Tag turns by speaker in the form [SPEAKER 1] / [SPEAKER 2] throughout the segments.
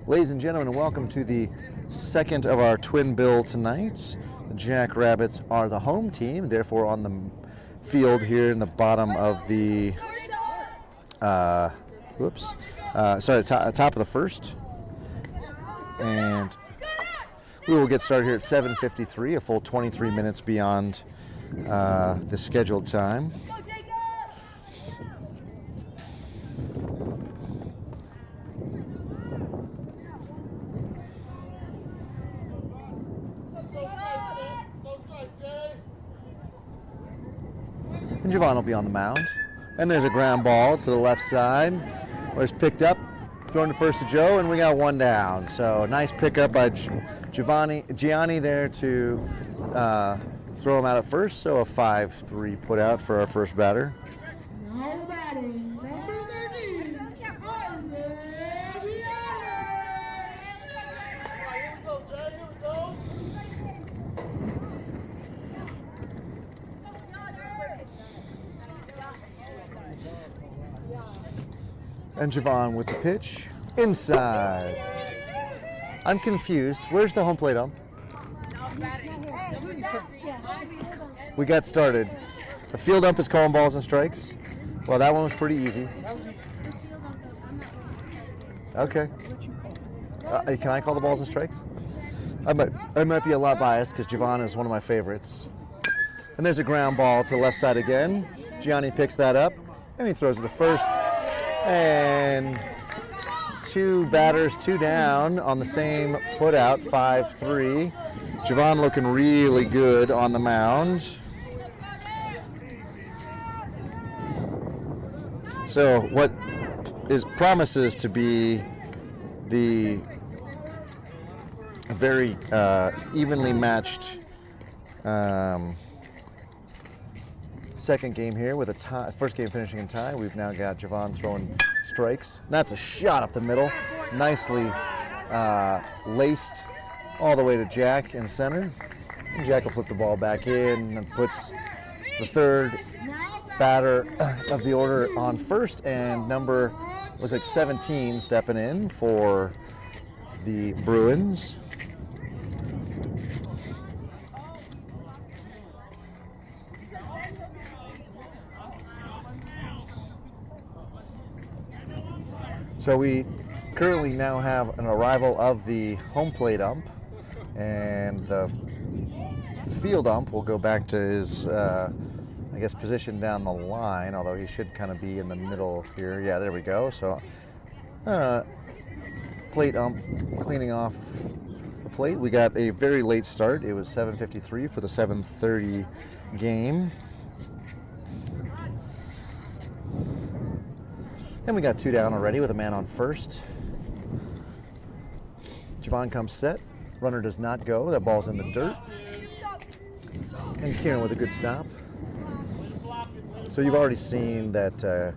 [SPEAKER 1] Ladies and gentlemen, welcome to the second of our twin bill tonight. The Jackrabbits are the home team, therefore on the field here in the bottom of the, top of the first. And we will get started here at 7:53, a full 23 minutes beyond the scheduled time. And Javon will be on the mound. And there's a ground ball to the left side, where it's picked up, thrown to first to Joe, and we got one down. So nice pickup by Gianni there to throw him out at first. So a 5-3 put out for our first batter.
[SPEAKER 2] Now batting, number 13,
[SPEAKER 1] And Javon with the pitch inside. I'm confused. Where's the home plate ump? We got started. The field ump is calling balls and strikes. Well, that one was pretty easy. Okay. Can I call the balls and strikes? I might be a lot biased because Javon is one of my favorites. And there's a ground ball to the left side again. Gianni picks that up and he throws it to first. And two batters, two down on the same put out, 5-3. Javon looking really good on the mound. So what promises to be the very evenly matched second game here with a tie, first game finishing in tie. We've now got Javon throwing strikes. That's a shot up the middle, nicely laced all the way to Jack in center. And Jack will flip the ball back in and puts the third batter of the order on first, and number looks like 17 stepping in for the Bruins. So we currently now have an arrival of the home plate ump, and the field ump will go back to his, position down the line, although he should kind of be in the middle here. Yeah, there we go. So plate ump cleaning off the plate. We got a very late start. It was 7:53 for the 7:30 game. And we got two down already with a man on first. Javon comes set. Runner does not go. That ball's in the dirt. And Kieran with a good stop. So you've already seen that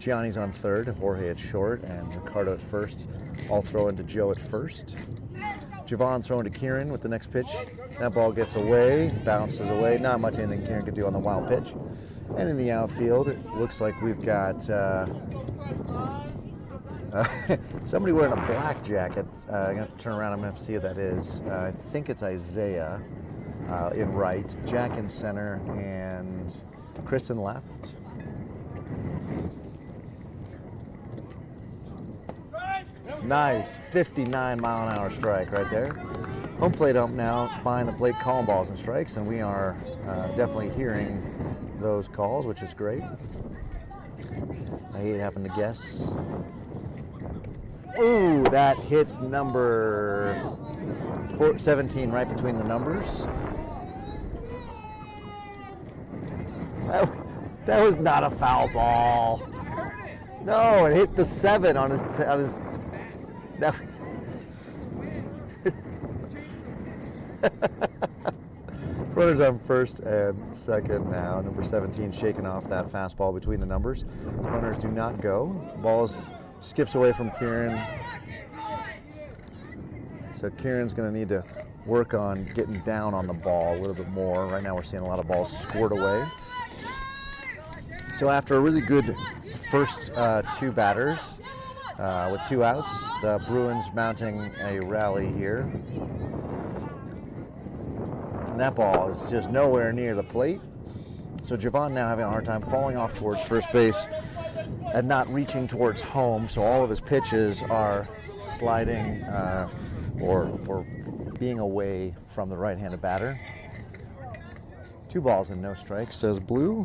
[SPEAKER 1] Gianni's on third, Jorge at short, and Ricardo at first. All throw into Joe at first. Javon throwing to Kieran with the next pitch. That ball gets away, bounces away. Not much anything Kieran could do on the wild pitch. And in the outfield, it looks like we've got somebody wearing a black jacket. I'm going to turn around. I'm going to have to see who that is. I think it's Isaiah in right, Jack in center, and Kristen left. Nice 59-mile-an-hour strike right there. Home plate ump now behind the plate calling balls and strikes, and we are definitely hearing those calls, which is great. I hate having to guess. Ooh, that hits number 17 right between the numbers. That was not a foul ball. No, it hit the 7 on his. Runners on first and second now. Number 17 shaking off that fastball between the numbers. Runners do not go. Ball skips away from Kieran. So Kieran's going to need to work on getting down on the ball a little bit more. Right now we're seeing a lot of balls scored away. So after a really good first two batters with 2 outs, the Bruins mounting a rally here. And that ball is just nowhere near the plate. So Javon now having a hard time falling off towards first base and not reaching towards home. So all of his pitches are sliding or being away from the right-handed batter. 2 balls and no strikes, says Blue.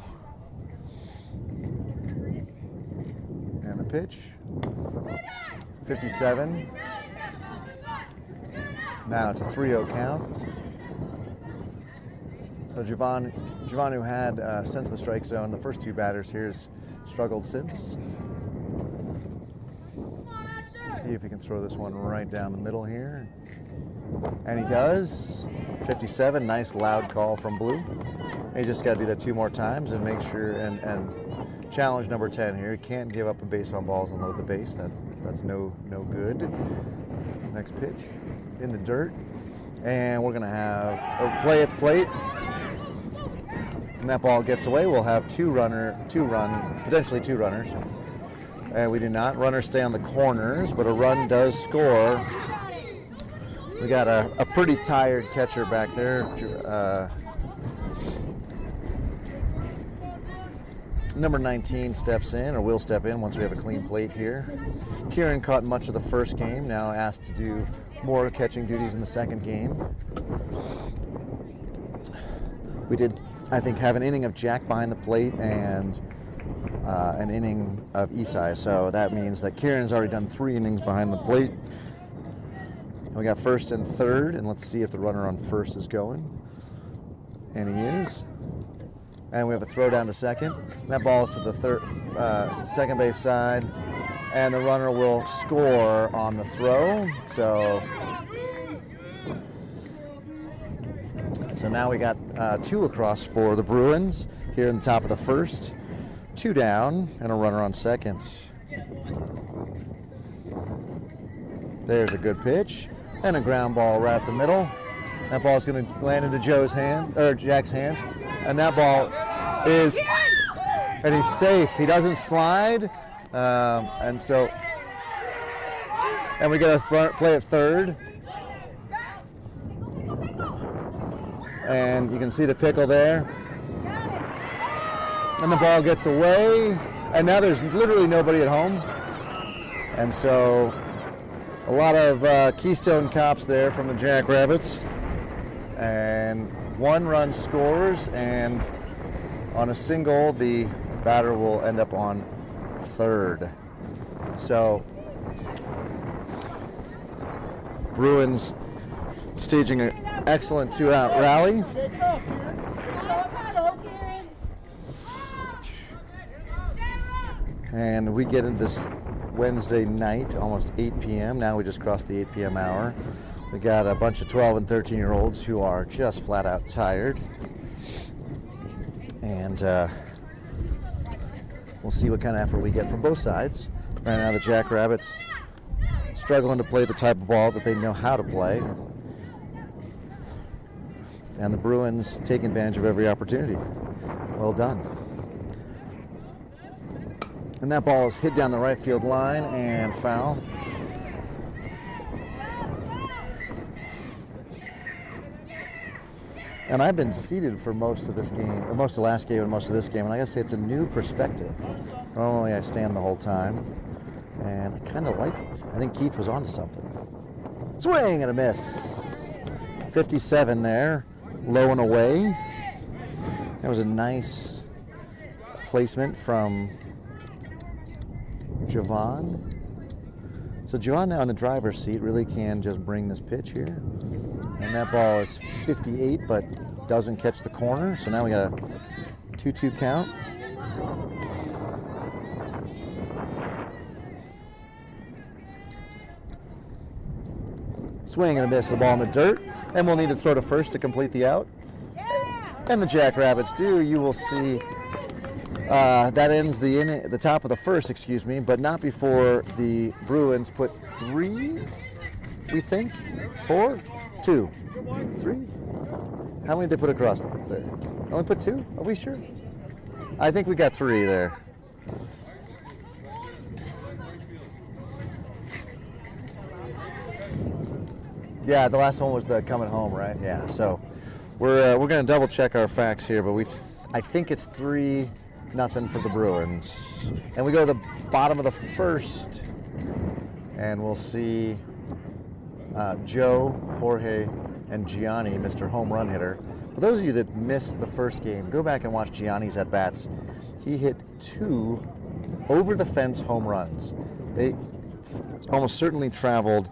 [SPEAKER 1] And the pitch. 57. Now it's a 3-0 count. So Javon, who had since the strike zone, the first 2 batters here, has struggled since. Let's see if he can throw this one right down the middle here. And he does. 57, nice loud call from Blue. And he just got to do that 2 more times and make sure and challenge number 10 here. He can't give up a base on balls and load the base. That's no good. Next pitch in the dirt. And we're going to have a play at the plate. And that ball gets away. We'll have potentially two runners. And we do not. Runners stay on the corners, but a run does score. We got a pretty tired catcher back there. Number 19 steps in, or will step in once we have a clean plate here. Kieran caught much of the first game, now asked to do more catching duties in the second game. We did, I think, have an inning of Jack behind the plate and an inning of Isai, so that means that Kieran's already done 3 innings behind the plate. And we got first and third, and let's see if the runner on first is going. And he is. And we have a throw down to second. That ball is to the second base side, and the runner will score on the throw. So now we got 2 across for the Bruins here in the top of the first. 2 down and a runner on second. There's a good pitch and a ground ball right up the middle. That ball is going to land into Jack's hands, and that ball is, and he's safe. He doesn't slide, and we get a play at third, and you can see the pickle there, and the ball gets away, and now there's literally nobody at home, and so a lot of Keystone Cops there from the Jackrabbits. And 1 run scores, and on a single, the batter will end up on third. So, Bruins staging an excellent 2-out rally. And we get into this Wednesday night, almost 8 p.m. Now we just crossed the 8 p.m. hour. We got a bunch of 12 and 13-year-olds who are just flat out tired. And we'll see what kind of effort we get from both sides. Right now the Jackrabbits struggling to play the type of ball that they know how to play. And the Bruins taking advantage of every opportunity. Well done. And that ball is hit down the right field line and foul. And I've been seated for most of this game, or most of last game and most of this game, and I gotta say it's a new perspective. Normally I stand the whole time, and I kind of like it. I think Keith was onto something. Swing and a miss. 57 there, low and away. That was a nice placement from Javon. So Javon now in the driver's seat really can just bring this pitch here. And that ball is 58, but doesn't catch the corner. So now we got a 2-2 count. Swing and a miss, the ball in the dirt, and we'll need to throw to first to complete the out. And the Jackrabbits do. You will see that ends the top of the first, but not before the Bruins put 3, we think, 4, 2, 3. How many did they put across there? Only put 2? Are we sure? I think we got 3 there. Yeah, the last one was the coming home, right? Yeah. So we're going to double check our facts here, but I think it's 3-0 for the Bruins. And we go to the bottom of the first, and we'll see Joe, Jorge, and Gianni, Mr. Home Run Hitter. For those of you that missed the first game, go back and watch Gianni's at-bats. He hit 2 over-the-fence home runs. They almost certainly traveled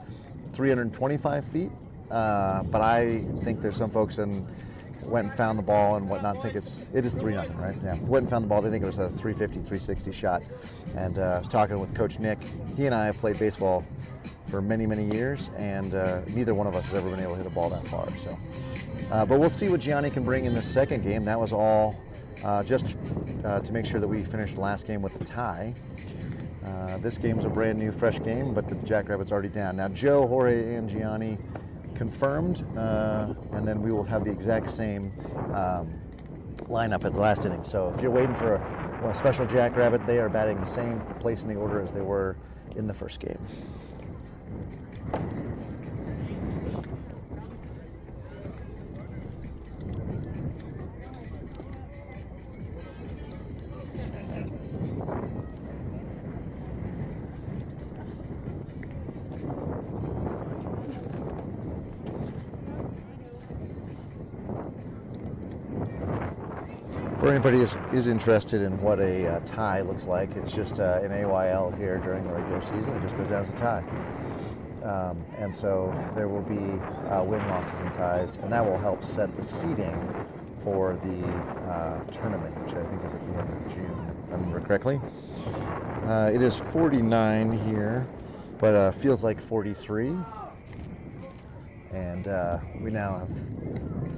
[SPEAKER 1] 325 feet, but I think there's some folks went and found the ball and whatnot. Think it is 3-0, right? Yeah. Went and found the ball. They think it was a 350, 360 shot. And I was talking with Coach Nick. He and I have played baseball for many, many years, and neither one of us has ever been able to hit a ball that far. So, but we'll see what Gianni can bring in the second game. That was all just to make sure that we finished the last game with a tie. This game's a brand new, fresh game, but the Jackrabbits already down. Now, Joe, Jorge, and Gianni confirmed, and then we will have the exact same lineup at the last inning. So if you're waiting for a special Jackrabbit, they are batting the same place in the order as they were in the first game. For anybody who is interested in what a tie looks like, it's just an AYL here during the regular season. It just goes down as a tie. And so there will be win, losses, and ties, and that will help set the seeding for the tournament, which I think is at the end of June, if I remember correctly. It is 49 here, but feels like 43. And we now have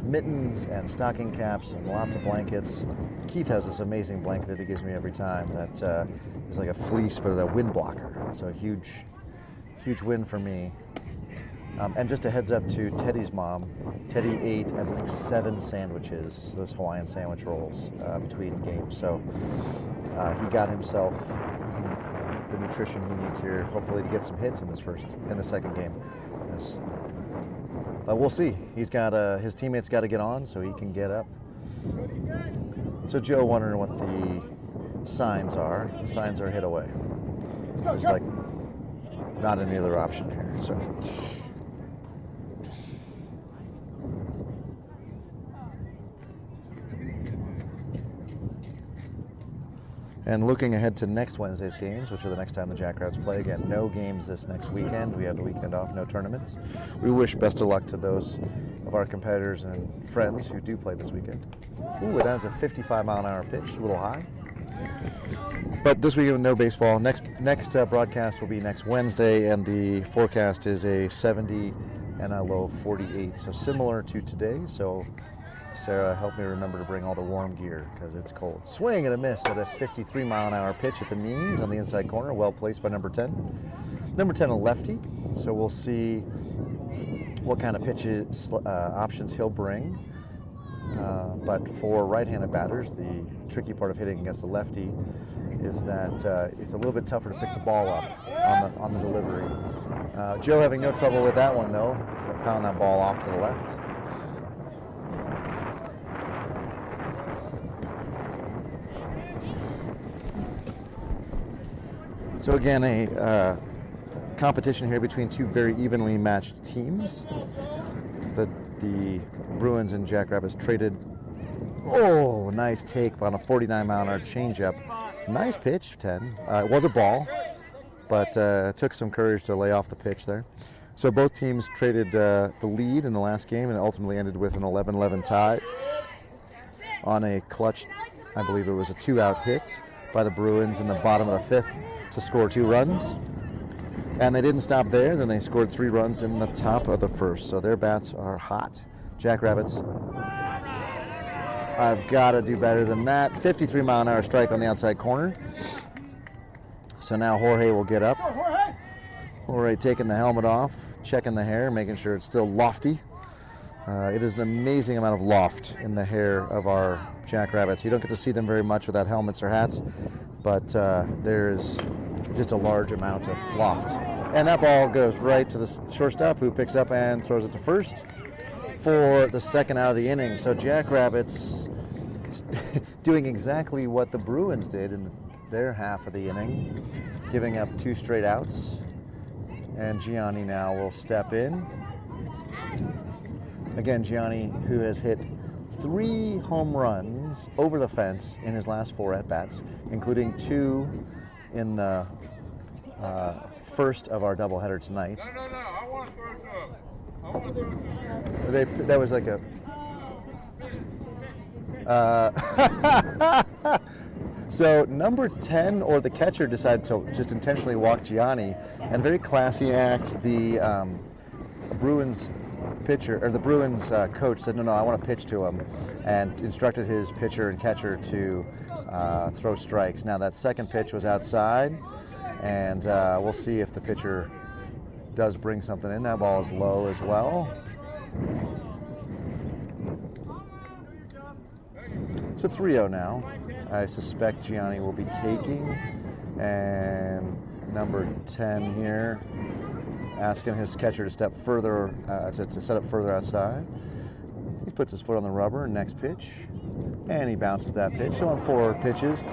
[SPEAKER 1] mittens and stocking caps and lots of blankets. Keith has this amazing blanket that he gives me every time that is like a fleece but a wind blocker. So a huge win for me. And just a heads up to Teddy's mom. Teddy ate, I believe, 7 sandwiches, those Hawaiian sandwich rolls, between games. So he got himself the nutrition he needs here, hopefully to get some hits in the second game. But we'll see. He's got his teammates got to get on so he can get up. So Joe wondering what the signs are. The signs are hit away. There's like not any other option here. So. And looking ahead to next Wednesday's games, which are the next time the Jackrabbits play. Again, no games this next weekend. We have the weekend off, no tournaments. We wish best of luck to those of our competitors and friends who do play this weekend. Ooh, that's a 55-mile-an-hour pitch, a little high. But this weekend, no baseball. Next broadcast will be next Wednesday, and the forecast is a 70 and a low 48. So similar to today. So Sarah, help me remember to bring all the warm gear because it's cold. Swing and a miss at a 53-mile-an-hour pitch at the knees on the inside corner, well placed by number 10. Number 10, a lefty, so we'll see what kind of pitches options he'll bring. But for right-handed batters, the tricky part of hitting against a lefty is that it's a little bit tougher to pick the ball up on the delivery. Joe having no trouble with that one, though. Found that ball off to the left. So again, a competition here between two very evenly matched teams. The Bruins and Jackrabbits traded. Oh, nice take on a 49-mile-an-hour changeup. Nice pitch, 10. It was a ball, but took some courage to lay off the pitch there. So both teams traded the lead in the last game, and it ultimately ended with an 11-11 tie on a clutch, I believe it was a 2-out hit by the Bruins in the bottom of the 5th to score 2 runs. And they didn't stop there. Then they scored 3 runs in the top of the first. So their bats are hot. Jackrabbits, I've got to do better than that. 53-mile-an-hour strike on the outside corner. So now Jorge will get up. Jorge taking the helmet off, checking the hair, making sure it's still lofty. It is an amazing amount of loft in the hair of our jackrabbits. You don't get to see them very much without helmets or hats, but there's just a large amount of loft. And that ball goes right to the shortstop, who picks up and throws it to first for the second out of the inning. So Jackrabbits doing exactly what the Bruins did in their half of the inning, giving up 2 straight outs. And Gianni now will step in. Again, Gianni, who has hit 3 home runs over the fence in his last 4 at-bats, including 2 in the first of our doubleheader tonight.
[SPEAKER 3] No, I want to throw it up. I want to throw it up.
[SPEAKER 1] That was like a... So number 10 or the catcher decided to just intentionally walk Gianni, and very classy act. The Bruins pitcher, or the Bruins coach said, no, I want to pitch to him, and instructed his pitcher and catcher to throw strikes. Now that second pitch was outside, and we'll see if the pitcher does bring something in. That ball is low as well. So 3-0 now. I suspect Gianni will be taking, and number 10 here asking his catcher to step further, to set up further outside. He puts his foot on the rubber. Next pitch, and he bounces that pitch. So on 4 pitches,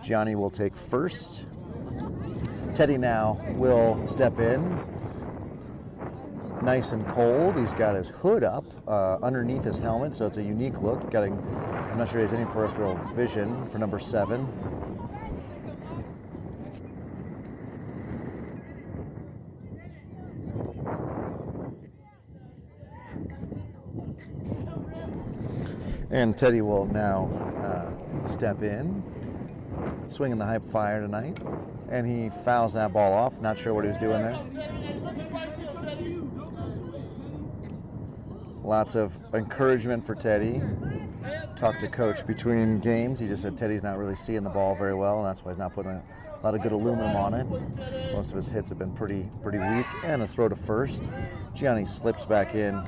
[SPEAKER 1] Gianni will take first. Teddy now will step in, nice and cold. He's got his hood up underneath his helmet, so it's a unique look. I'm not sure he has any peripheral vision for number 7. And Teddy will now step in, swinging the high flyer tonight, and he fouls that ball off. Not sure what he was doing there. Lots of encouragement for Teddy. Talked to coach between games. He just said Teddy's not really seeing the ball very well, and that's why he's not putting a lot of good aluminum on it. Most of his hits have been pretty weak. And a throw to first. Gianni slips back in.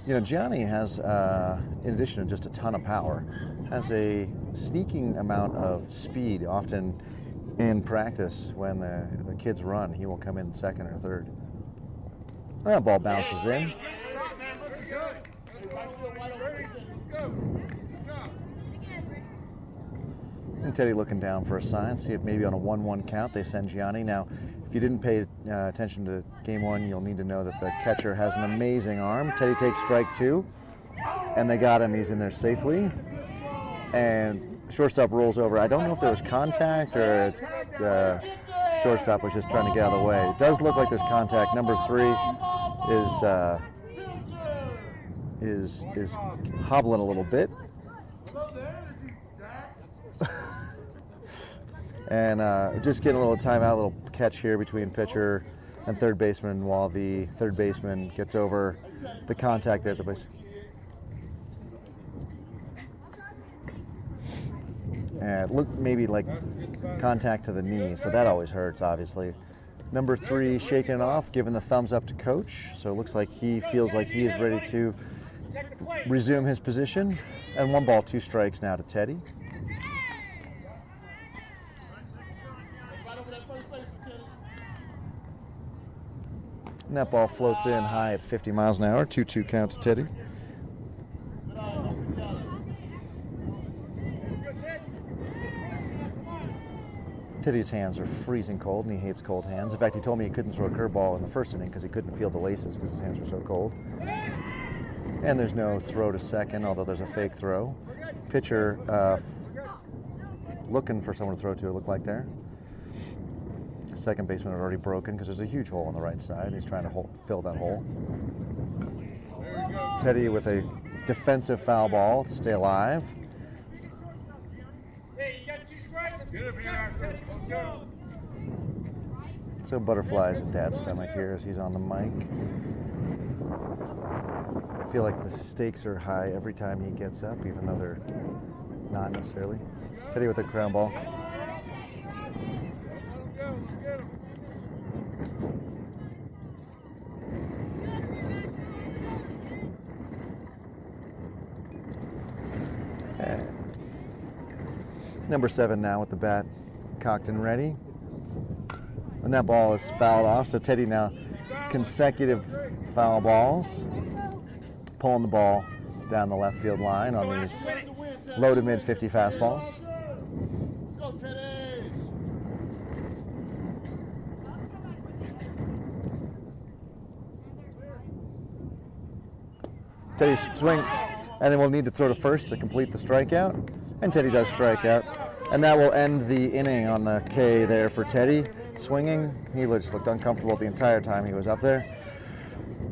[SPEAKER 1] You know, Gianni has, in addition to just a ton of power, has a sneaking amount of speed. Often in practice, when the kids run, he will come in second or third. That ball bounces in. And Teddy looking down for a sign, see if maybe on a 1-1 count they send Gianni. Now, if you didn't pay attention to game 1, you'll need to know that the catcher has an amazing arm. Teddy takes strike 2, and they got him. He's in there safely. And shortstop rolls over. I don't know if there was contact or the shortstop was just trying to get out of the way. It does look like there's contact. Number 3 is hobbling a little bit. And just getting a little timeout, a little catch here between pitcher and third baseman while the third baseman gets over the contact there at the base. And look, maybe like contact to the knee, so that always hurts, obviously. Number 3 shaking it off, giving the thumbs up to coach. So it looks like he feels like he is ready to resume his position. And 1 ball, 2 strikes now to Teddy. And that ball floats in high at 50 miles an hour. 2-2 count to Teddy. Teddy's hands are freezing cold, and he hates cold hands. In fact, he told me he couldn't throw a curveball in the first inning because he couldn't feel the laces because his hands were so cold. And there's no throw to second, although there's a fake throw. Pitcher looking for someone to throw to, it looked like there. Second baseman had already broken because there's a huge hole on the right side. He's trying to fill that hole. Teddy with a defensive foul ball to stay alive.
[SPEAKER 3] Hey, you got 2 strikes. Good,
[SPEAKER 1] So butterflies in Dad's stomach here as he's on the mic. I feel like the stakes are high every time he gets up, even though they're not necessarily. Teddy with a crown ball. Number 7 now with the bat cocked and ready. And that ball is fouled off, so Teddy now consecutive foul balls, pulling the ball down the left field line on these low to mid 50 fastballs.
[SPEAKER 3] Let's go, Teddy.
[SPEAKER 1] Teddy swing, and then we'll need to throw to first to complete the strikeout. And Teddy does strike out. And that will end the inning on the K there for Teddy. Swinging, he just looked uncomfortable the entire time he was up there.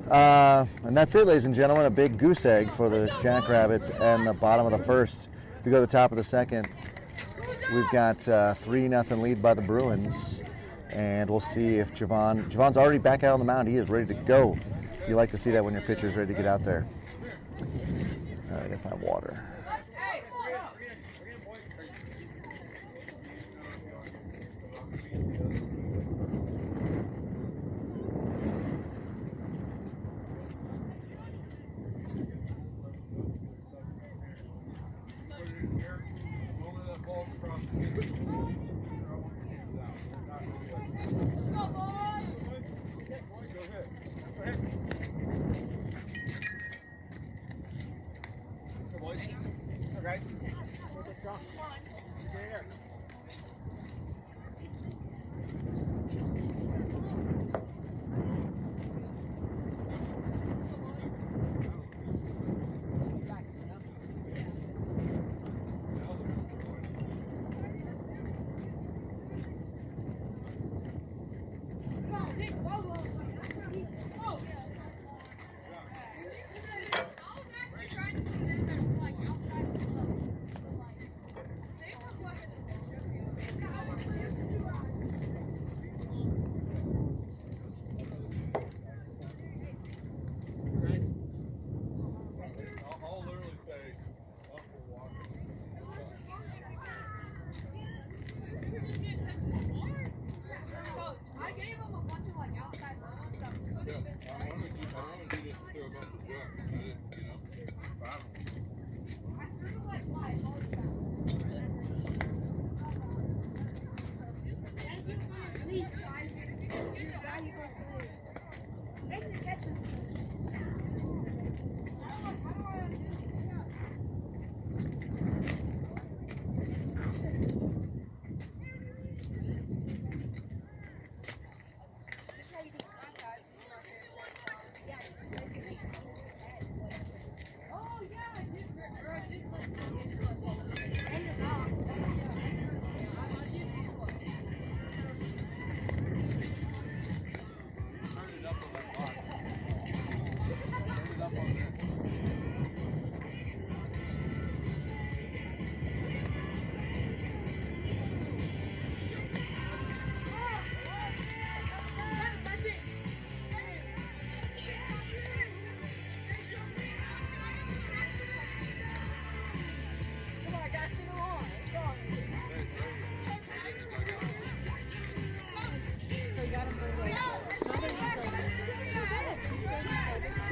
[SPEAKER 1] And that's it, ladies and gentlemen. A big goose egg for the Jackrabbits and the bottom of the first. We go to the top of the second. We've got 3-0 lead by the Bruins. And we'll see if Javon's already back out on the mound. He is ready to go. You like to see that when your pitcher is ready to get out there. All right, I gotta find water.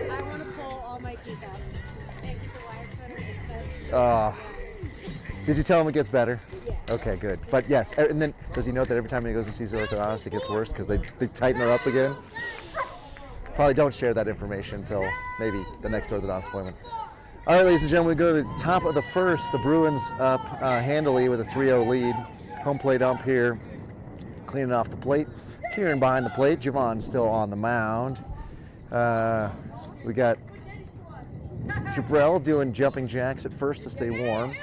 [SPEAKER 4] I want to pull all my teeth out. Thank you for wire cutter.
[SPEAKER 1] Did you tell him it gets better?
[SPEAKER 4] Yeah.
[SPEAKER 1] Okay, good. But yes, and then does he note that every time he goes and sees the orthodontist, it gets worse because they tighten her up again? Probably don't share that information until maybe the next orthodontist appointment. All right, ladies and gentlemen, we go to the top of the first. The Bruins up handily with a 3-0 lead. Home plate ump here, cleaning off the plate. Kieran behind the plate. Javon still on the mound. We got Jabrell doing jumping jacks at first to stay warm.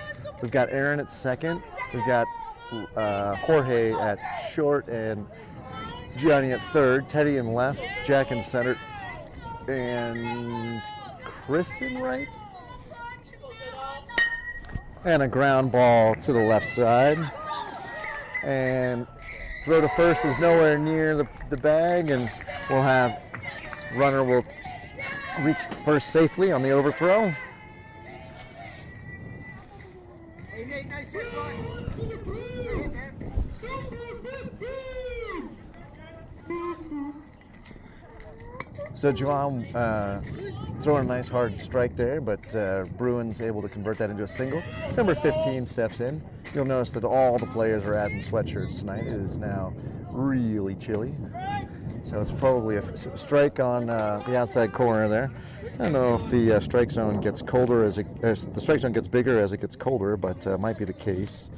[SPEAKER 1] We've got Aaron at second. We've got Jorge at short and Gianni at third. Teddy in left. Jack in center. And Chris in right. And a ground ball to the left side. And Throw to first is nowhere near the bag, and we'll have runner will reach first safely on the overthrow.
[SPEAKER 3] Hey, Nate, nice hit, bud. Good hit, man.
[SPEAKER 1] So Javon throwing a nice hard strike there, but Bruins able to convert that into a single. Number 15 steps in. You'll notice that all the players are adding sweatshirts tonight. It is now really chilly. So it's probably a strike on the outside corner there. I don't know if the strike zone gets colder as the strike zone gets bigger as it gets colder, but might be the case.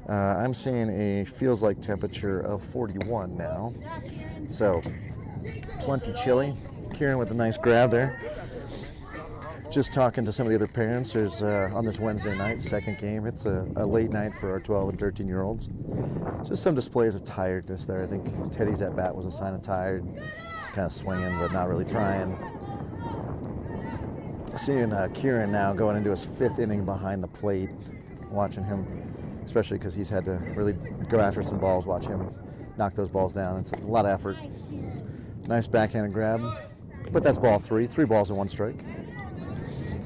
[SPEAKER 1] I'm seeing a feels like temperature of 41 now. So plenty chilly. Kieran with a nice grab there. Just talking to some of the other parents. There's on this Wednesday night, second game. It's a late night for our 12 and 13-year-olds. Just some displays of tiredness there. I think Teddy's at bat was a sign of tired. He's kind of swinging, but not really trying. Seeing Kieran now going into his 5th inning behind the plate. Watching him, especially because he's had to really go after some balls. Watch him knock those balls down. It's a lot of effort. Nice backhanded grab. But that's ball 3. 3 balls and 1 strike.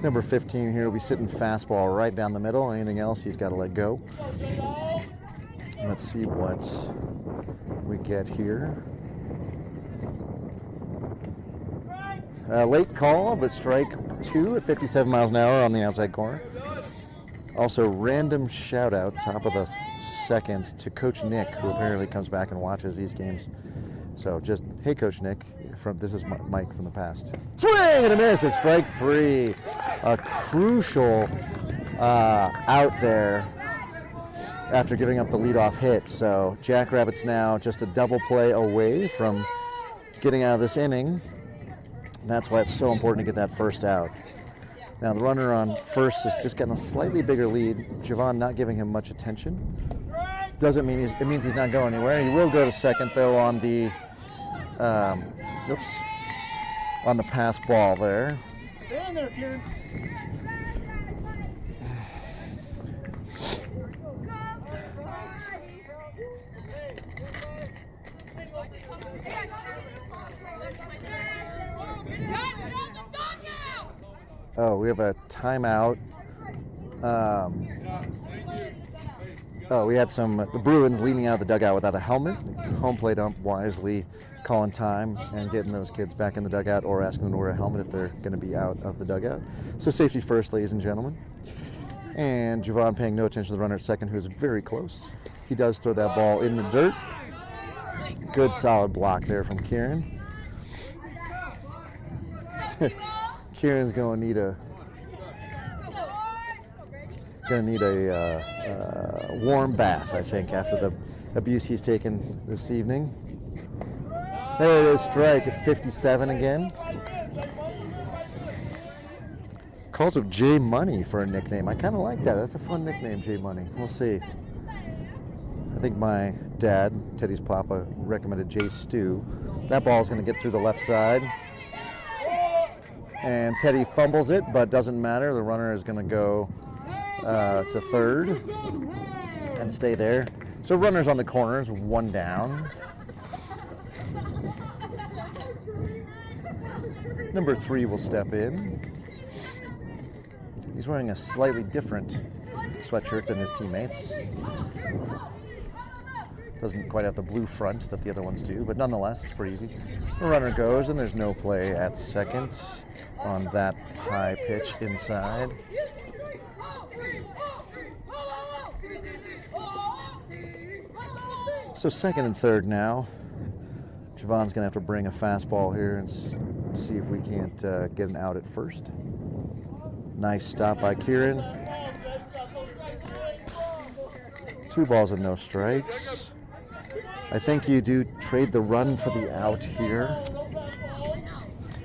[SPEAKER 1] Number 15 here will be sitting fastball right down the middle. Anything else, he's got to let go. Let's see what we get here. Late call, but strike 2 at 57 miles an hour on the outside corner. Also, random shout out, top of the second, to Coach Nick, who apparently comes back and watches these games. So just, hey, Coach Nick, this is Mike from the past. Swing and a miss at strike 3. A crucial out there after giving up the leadoff hit. So Jackrabbits now just a double play away from getting out of this inning. And that's why it's so important to get that first out. Now the runner on first is just getting a slightly bigger lead. Javon not giving him much attention. Doesn't mean it means he's not going anywhere. He will go to second though on the on the pass ball there.
[SPEAKER 3] Stay in there, Kieran.
[SPEAKER 1] Oh, we have a timeout. We had the Bruins leaning out of the dugout without a helmet. Home plate ump wisely calling time and getting those kids back in the dugout or asking them to wear a helmet if they're going to be out of the dugout. So safety first, ladies and gentlemen. And Javon paying no attention to the runner at second, who's very close. He does throw that ball in the dirt. Good solid block there from Kieran. Kieran's going to need a warm bath, I think, after the abuse he's taken this evening. There it is, strike at 57 again. Calls of J Money for a nickname. I kind of like that. That's a fun nickname, J Money. We'll see. I think my dad, Teddy's papa, recommended J Stew. That ball's going to get through the left side. And Teddy fumbles it, but doesn't matter. The runner is going to go to third and stay there. So runners on the corners, 1 down. Number 3 will step in. He's wearing a slightly different sweatshirt than his teammates. Doesn't quite have the blue front that the other ones do, but nonetheless, it's pretty easy. The runner goes, and there's no play at second on that high pitch inside. So second and third now. Javon's going to have to bring a fastball here and see if we can't get an out at first. Nice stop by Kieran. 2 balls and no strikes. I think you do trade the run for the out here.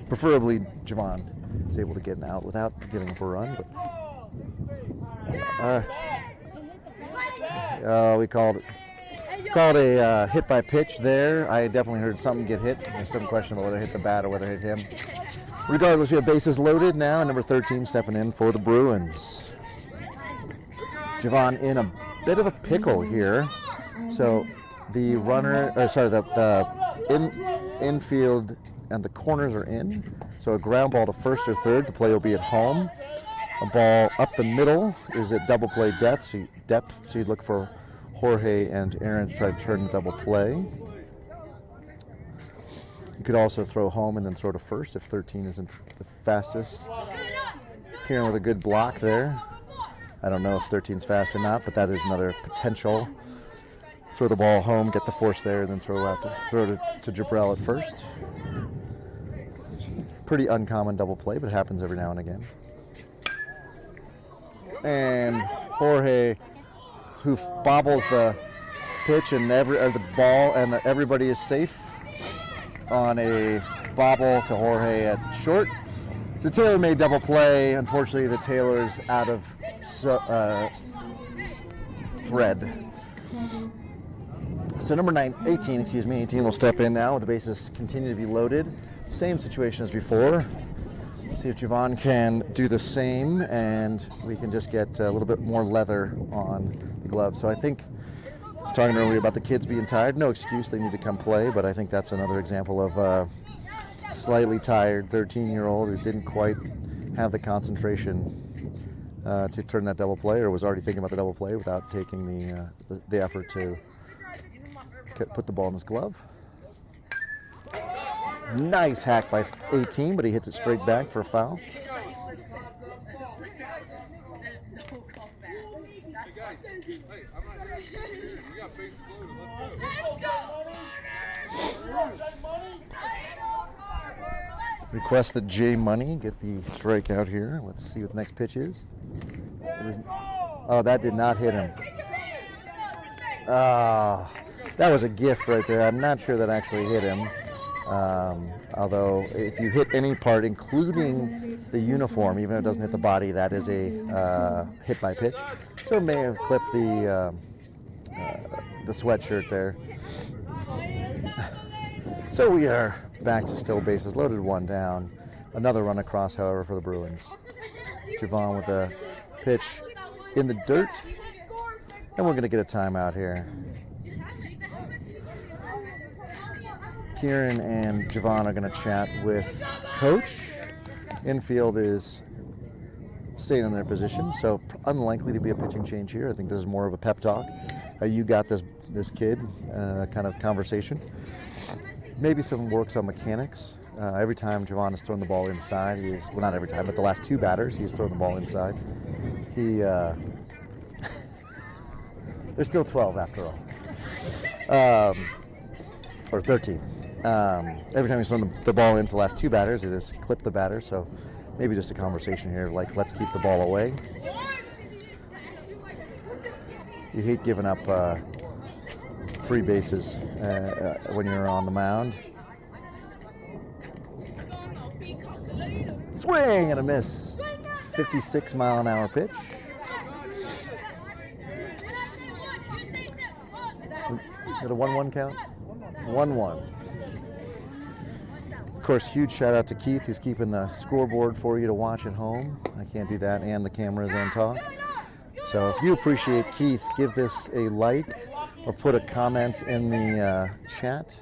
[SPEAKER 1] Preferably Javon is able to get an out without giving up a run. But we called a hit by pitch there. I definitely heard something get hit. There's some question about whether it hit the bat or whether it hit him. Regardless, we have bases loaded now, and number 13 stepping in for the Bruins. Javon in a bit of a pickle here. So The runner, the infield and the corners are in. So a ground ball to first or third, the play will be at home. A ball up the middle is at double play depth, so you'd look for Jorge and Aaron to try to turn the double play. You could also throw home and then throw to first if 13 isn't the fastest. Kieran with a good block there. I don't know if 13's fast or not, but that is another potential. Throw the ball home, get the force there, and then throw to Jabrell at first. Pretty uncommon double play, but it happens every now and again. And Jorge, who bobbles the pitch and the ball, and everybody is safe on a bobble to Jorge at short. The Taylor made double play. Unfortunately, the Taylor's out of thread. So number 18 will step in now. The bases continue to be loaded. Same situation as before. See if Javon can do the same, and we can just get a little bit more leather on the glove. So I think, talking earlier about the kids being tired, no excuse, they need to come play, but I think that's another example of a slightly tired 13-year-old who didn't quite have the concentration to turn that double play, or was already thinking about the double play without taking the effort to put the ball in his glove. Nice hack by 18, but he hits it straight back for a foul. Request that J Money get the strikeout here. Let's see what the next pitch is. Oh, that did not hit him. That was a gift right there. I'm not sure that actually hit him. Although if you hit any part, including the uniform, even if it doesn't hit the body, that is a hit by pitch. So it may have clipped the sweatshirt there. So we are back to still bases loaded, one down. Another run across, however, for the Bruins. Javon with a pitch in the dirt. And we're going to get a timeout here. Kieran and Javon are going to chat with Coach. Infield is staying in their position, so unlikely to be a pitching change here. I think this is more of a pep talk. You got this kid kind of conversation. Maybe some works on mechanics. Every time Javon has thrown the ball inside, well, not every time, but the last two batters, he's thrown the ball inside. There's still 12 after all. Or 13. Every time he's thrown the ball in for the last two batters, it has clipped the batter, so maybe just a conversation here, like, let's keep the ball away. You hate giving up free bases when you're on the mound. Swing and a miss. 56-mile-an-hour pitch. Got a 1-1 count? 1-1. Of course, huge shout out to Keith, who's keeping the scoreboard for you to watch at home. I can't do that, and the cameras and talk. So if you appreciate Keith, give this a like or put a comment in the chat.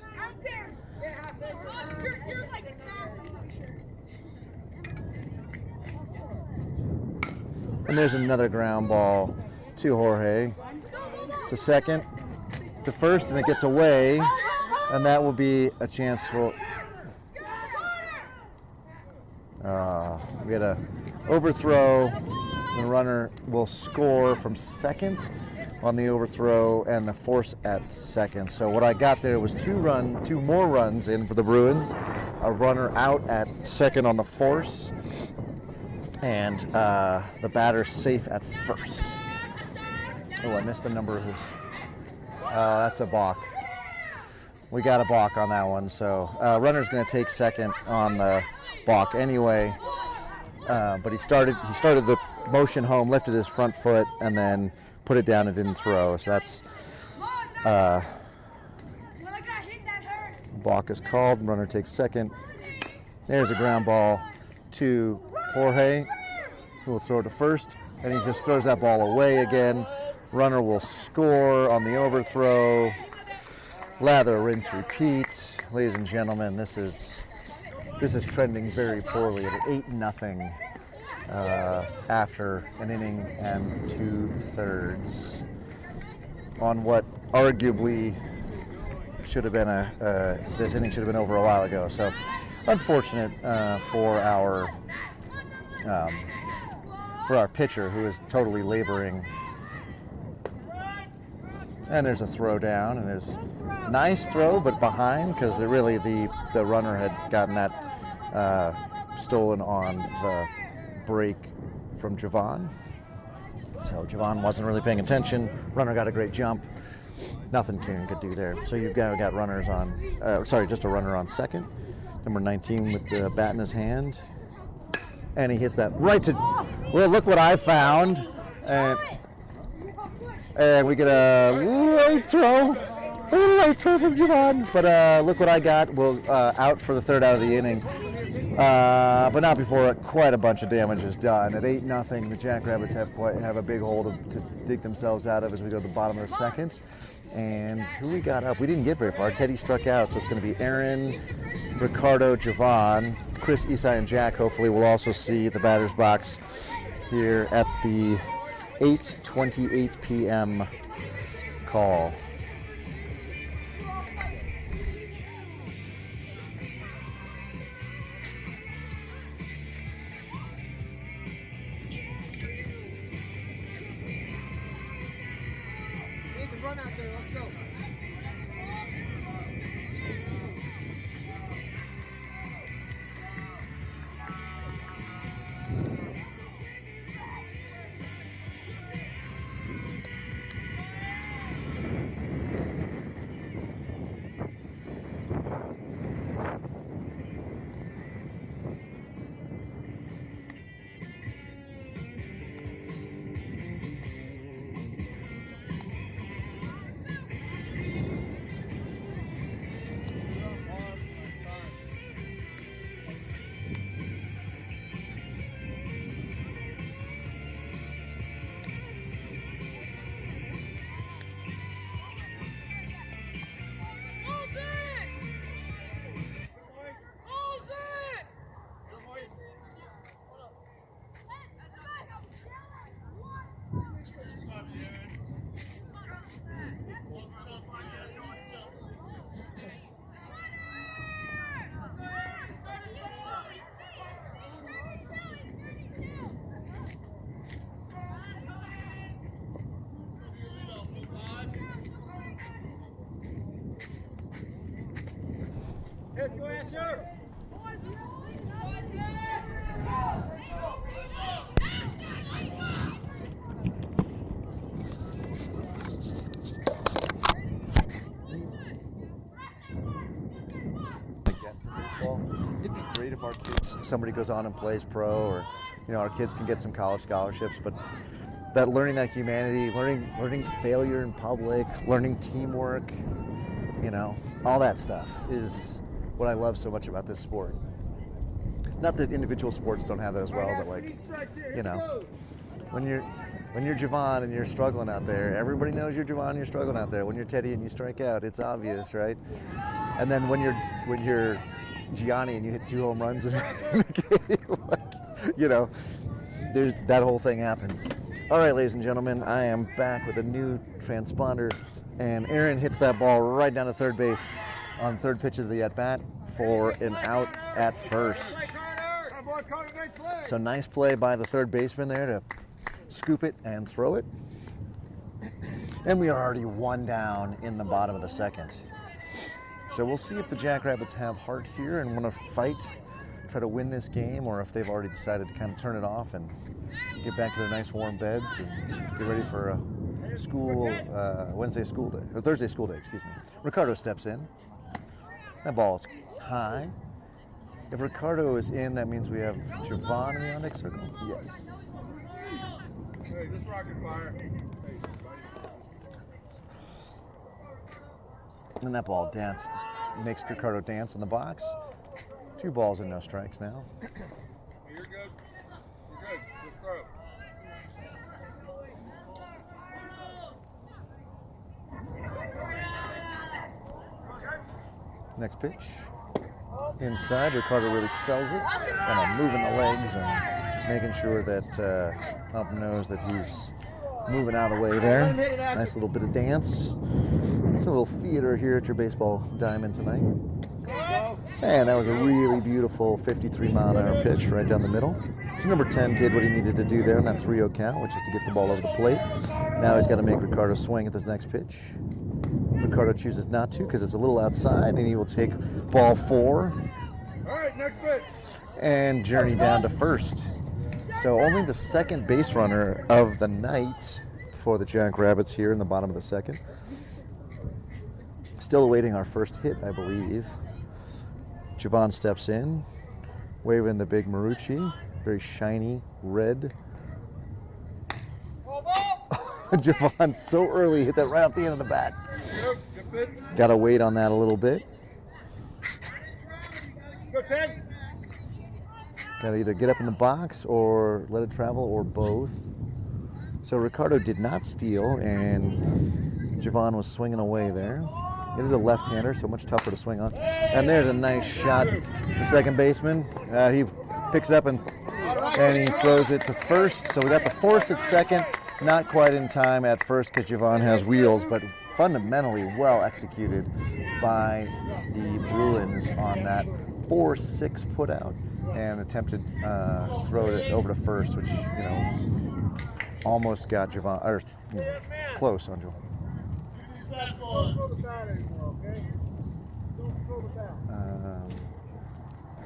[SPEAKER 1] And there's another ground ball to Jorge. To second, to first, and it gets away, and that will be a chance for... we had a overthrow. The runner will score from second on the overthrow and the force at second. So what I got there was two more runs in for the Bruins, a runner out at second on the force, and the batter safe at first. Oh, I missed the number of his. That's a balk. We got a balk on that one, so runner's going to take second on the balk anyway. But he started the motion home, lifted his front foot, and then put it down and didn't throw. So that's balk is called. Runner takes second. There's a ground ball to Jorge, who will throw to first, and he just throws that ball away again. Runner will score on the overthrow. Lather, rinse, repeat. Ladies and gentlemen, this is trending very poorly at 8-0 after an inning and 2/3 on what arguably should have been this inning should have been over a while ago. So unfortunate for our pitcher, who is totally laboring. And there's a throw down, and there's nice throw, but behind, because the runner had gotten that stolen on the break from Javon. So Javon wasn't really paying attention. Runner got a great jump. Nothing Kieran could do there. So you've got runners on, just a runner on second. Number 19 with the bat in his hand. And he hits that right to, well, look what I found. And we get a late throw from Javon. But look what I got. Well, out for the third out of the inning. But not before quite a bunch of damage is done. At 8-0, the Jackrabbits have a big hole to dig themselves out of as we go to the bottom of the second. And who we got up? We didn't get very far. Teddy struck out, so it's going to be Aaron, Ricardo, Javon, Chris, Isai, and Jack. Hopefully we'll also see the batter's box here at the 8:28 p.m. call.
[SPEAKER 3] Nathan, run out there. Let's go. Go ahead, sir.
[SPEAKER 1] It'd be great if our kids, somebody goes on and plays pro, or our kids can get some college scholarships. But that learning that humanity, learning failure in public, learning teamwork, all that stuff is what I love so much about this sport. Not that individual sports don't have that as well, but when you're Javon and you're struggling out there, everybody knows you're Javon and you're struggling out there. When you're Teddy and you strike out, it's obvious, right? And then when you're Gianni and you hit 2 home runs in a game, there's that whole thing happens. All right, ladies and gentlemen, I am back with a new transponder, and Aaron hits that ball right down to third base on third pitch of the at-bat for an out at first. So nice play by the third baseman there to scoop it and throw it. And we are already 1 down in the bottom of the second. So we'll see if the Jackrabbits have heart here and want to fight, try to win this game, or if they've already decided to kind of turn it off and get back to their nice warm beds and get ready for a Thursday school day, excuse me. Ricardo steps in. That ball is high. If Ricardo is in, that means we have Javon in the on-deck circle. Yes.
[SPEAKER 3] Hey, this rocket fire.
[SPEAKER 1] And that ball makes Ricardo dance in the box. 2 balls and no strikes now.
[SPEAKER 3] You're good. You're good. Just throw.
[SPEAKER 1] Next pitch. Inside, Ricardo really sells it. Kind of moving the legs and making sure that Ump knows that he's moving out of the way there. Nice little bit of dance. It's a little theater here at your baseball diamond tonight. And that was a really beautiful 53-mile-an-hour pitch right down the middle. So number 10 did what he needed to do there on that 3-0 count, which is to get the ball over the plate. Now he's got to make Ricardo swing at this next pitch. Ricardo chooses not to because it's a little outside, and he will take ball 4
[SPEAKER 3] All right, next pitch.
[SPEAKER 1] and journey down to first. So only the second base runner of the night for the Jackrabbits here in the bottom of the second. Still awaiting our first hit, I believe. Javon steps in, waving the big Marucci, very shiny red. Javon so early, hit that right off the end of the bat. Got to wait on that a little bit.
[SPEAKER 3] Go, Ted.
[SPEAKER 1] Got to either get up in the box or let it travel or both. So Ricardo did not steal, and Javon was swinging away there. It is a left-hander, so much tougher to swing on. And there's a nice shot. The second baseman, he picks it up and he throws it to first. So we got the force at second, not quite in time at first because Javon has wheels, but fundamentally well executed by the Bruins on that 4-6 putout and attempted throw it over to first, which, almost got Javon, or close on Javon.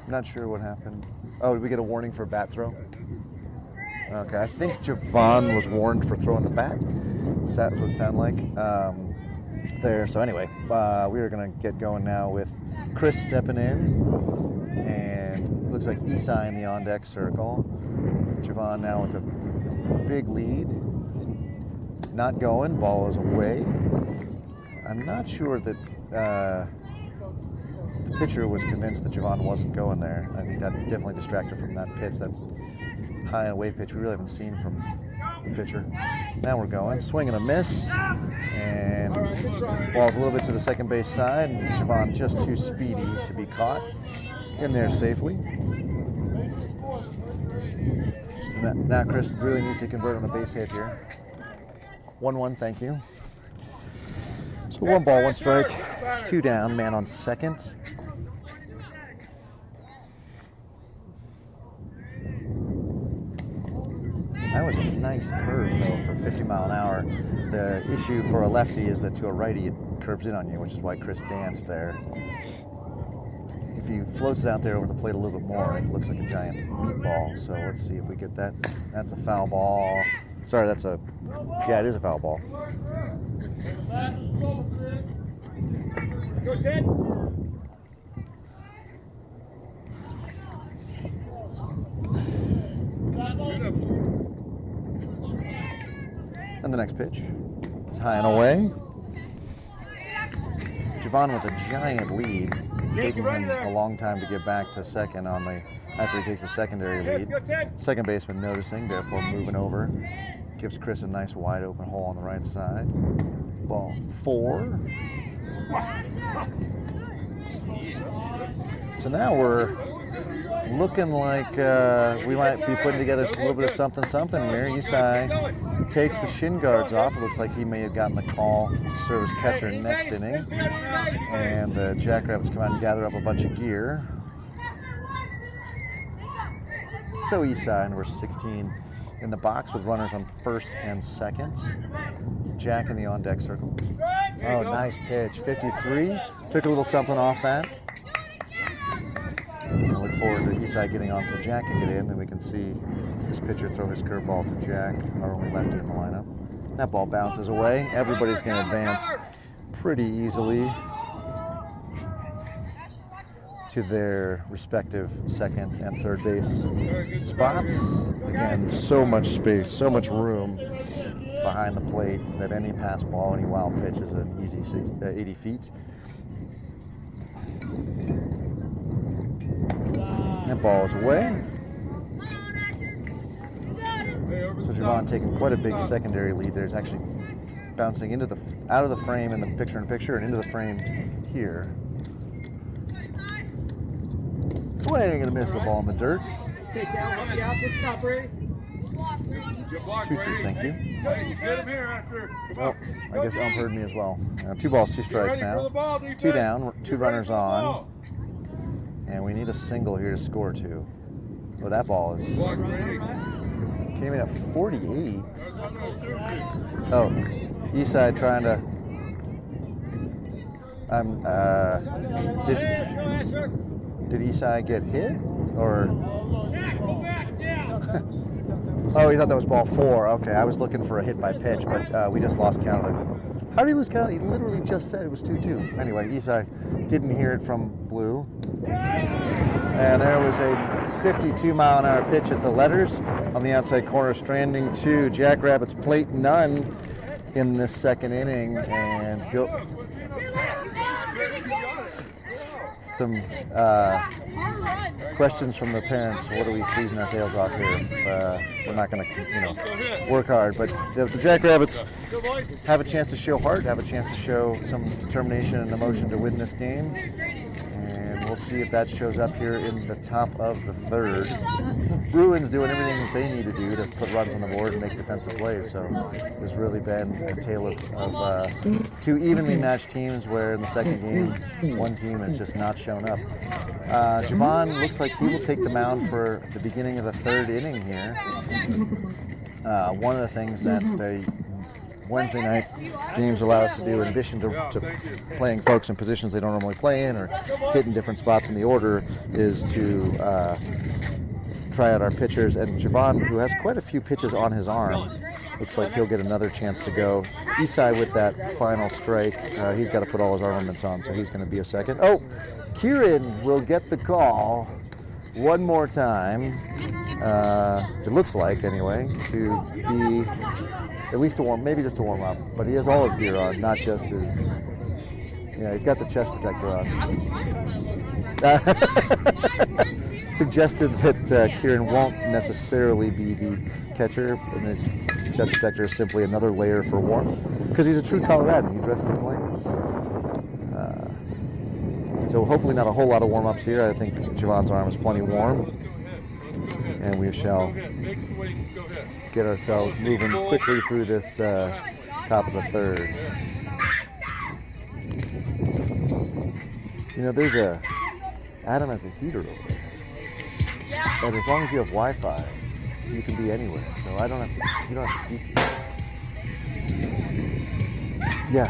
[SPEAKER 1] Not sure what happened. Oh, did we get a warning for a bat throw? Okay, I think Javon was warned for throwing the bat. That's what it sounded like there. So anyway, we are going to get going now with Chris stepping in, and it looks like Esai in the on-deck circle. Javon now with a big lead. He's not going. Ball is away. I'm not sure that the pitcher was convinced that Javon wasn't going there. I think that definitely distracted from that pitch. That's high and away pitch we really haven't seen from the pitcher. Now we're going. Swing and a miss. And ball's a little bit to the second base side. And Javon just too speedy to be caught in there safely. So now Chris really needs to convert on a base hit here. 1-1, thank you. So 1 ball, 1 strike, 2 down, man on second. That was a nice curve, though, for 50 mile an hour. The issue for a lefty is that to a righty, it curves in on you, which is why Chris danced there. If he floats it out there over the plate a little bit more, it looks like a giant meatball. So let's see if we get that. That's a foul ball. Sorry, it is a foul ball.
[SPEAKER 3] Go, Ted.
[SPEAKER 1] And the next pitch is high and away. Javon with a giant lead, taking him a long time to get back to second after he takes a secondary lead. Second baseman noticing, therefore moving over. Gives Chris a nice wide open hole on the right side. Ball 4. So now we're looking like we might be putting together a little bit of something here. Esai takes the shin guards off. It looks like he may have gotten the call to serve as catcher next inning. And the Jackrabbits come out and gather up a bunch of gear. So Esai, number 16, in the box with runners on first and second. Jack in the on-deck circle. Oh, nice pitch. 53. Took a little something off that. I look forward to Esai getting on so Jack can get in, and we can see this pitcher throw his curveball to Jack, our only lefty in the lineup. That ball bounces away. Everybody's going to advance pretty easily to their respective second and third base spots. Again, so much space, so much room behind the plate that any pass ball, any wild pitch is an easy 80 feet. That ball is away. So Javon taking quite a big secondary lead. There's actually bouncing out of the frame in the picture-in-picture and into the frame here. Swing and a miss, the ball in the dirt.
[SPEAKER 5] Take down, help you out. Good stop, Ray.
[SPEAKER 3] Good block,
[SPEAKER 1] 2-2,
[SPEAKER 3] Brady.
[SPEAKER 1] thank you.
[SPEAKER 3] Hey, get him here after. Come
[SPEAKER 1] Oh,
[SPEAKER 3] on.
[SPEAKER 1] I guess Elm heard me as well. 2 balls, 2 strikes
[SPEAKER 3] Ready for the
[SPEAKER 1] now.
[SPEAKER 3] ball, defense.
[SPEAKER 1] 2 down, 2
[SPEAKER 3] Get ready
[SPEAKER 1] runners
[SPEAKER 3] for the
[SPEAKER 1] on.
[SPEAKER 3] ball.
[SPEAKER 1] And we need a single here to score 2. Well, that ball is
[SPEAKER 3] Block, Brady.
[SPEAKER 1] came in at 48.
[SPEAKER 3] That's what those two do.
[SPEAKER 1] Oh, Eastside trying to. Did Eastside get hit or? Oh, he thought that was ball 4. Okay, I was looking for a hit by pitch, but we just lost count of it. How did he lose count? He literally just said it was 2-2. Anyway, Eastside didn't hear it from Blue. And there was a 52-mile-an-hour pitch at the letters on the outside corner, stranding to Jackrabbits plate none in this second inning, and go some questions from the parents. What are we freezing our tails off here? We're not going to, work hard. But the Jackrabbits have a chance to show heart, have a chance to show some determination and emotion to win this game. And we'll see if that shows up here in the top of the third. Bruins doing everything that they need to do to put runs on the board and make defensive plays. So it's really been a tale of 2 evenly matched teams where in the second game, one team has just not shown up. Javon looks like he will take the mound for the beginning of the third inning here. One of the things that the Wednesday night games allow us to do, in addition to playing folks in positions they don't normally play in or hitting different spots in the order, is to try out our pitchers. And Javon, who has quite a few pitches on his arm, looks like he'll get another chance to go. Eastside with that final strike. He's got to put all his armaments on, so he's going to be a second. Oh, Kieran will get the call one more time. It looks like, anyway, to be at least maybe just to warm up. But he has all his gear on, not just his. Yeah, he's got the chest protector on. Suggested that Kieran won't necessarily be the catcher, and his chest protector is simply another layer for warmth, because he's a true Coloradan. He dresses in layers. So hopefully not a whole lot of warm-ups here. I think Javon's arm is plenty warm, and we shall get ourselves moving quickly through this top of the third. There's Adam has a heater over there. But as long as you have Wi-Fi, you can be anywhere. So you don't have to keep. Yeah.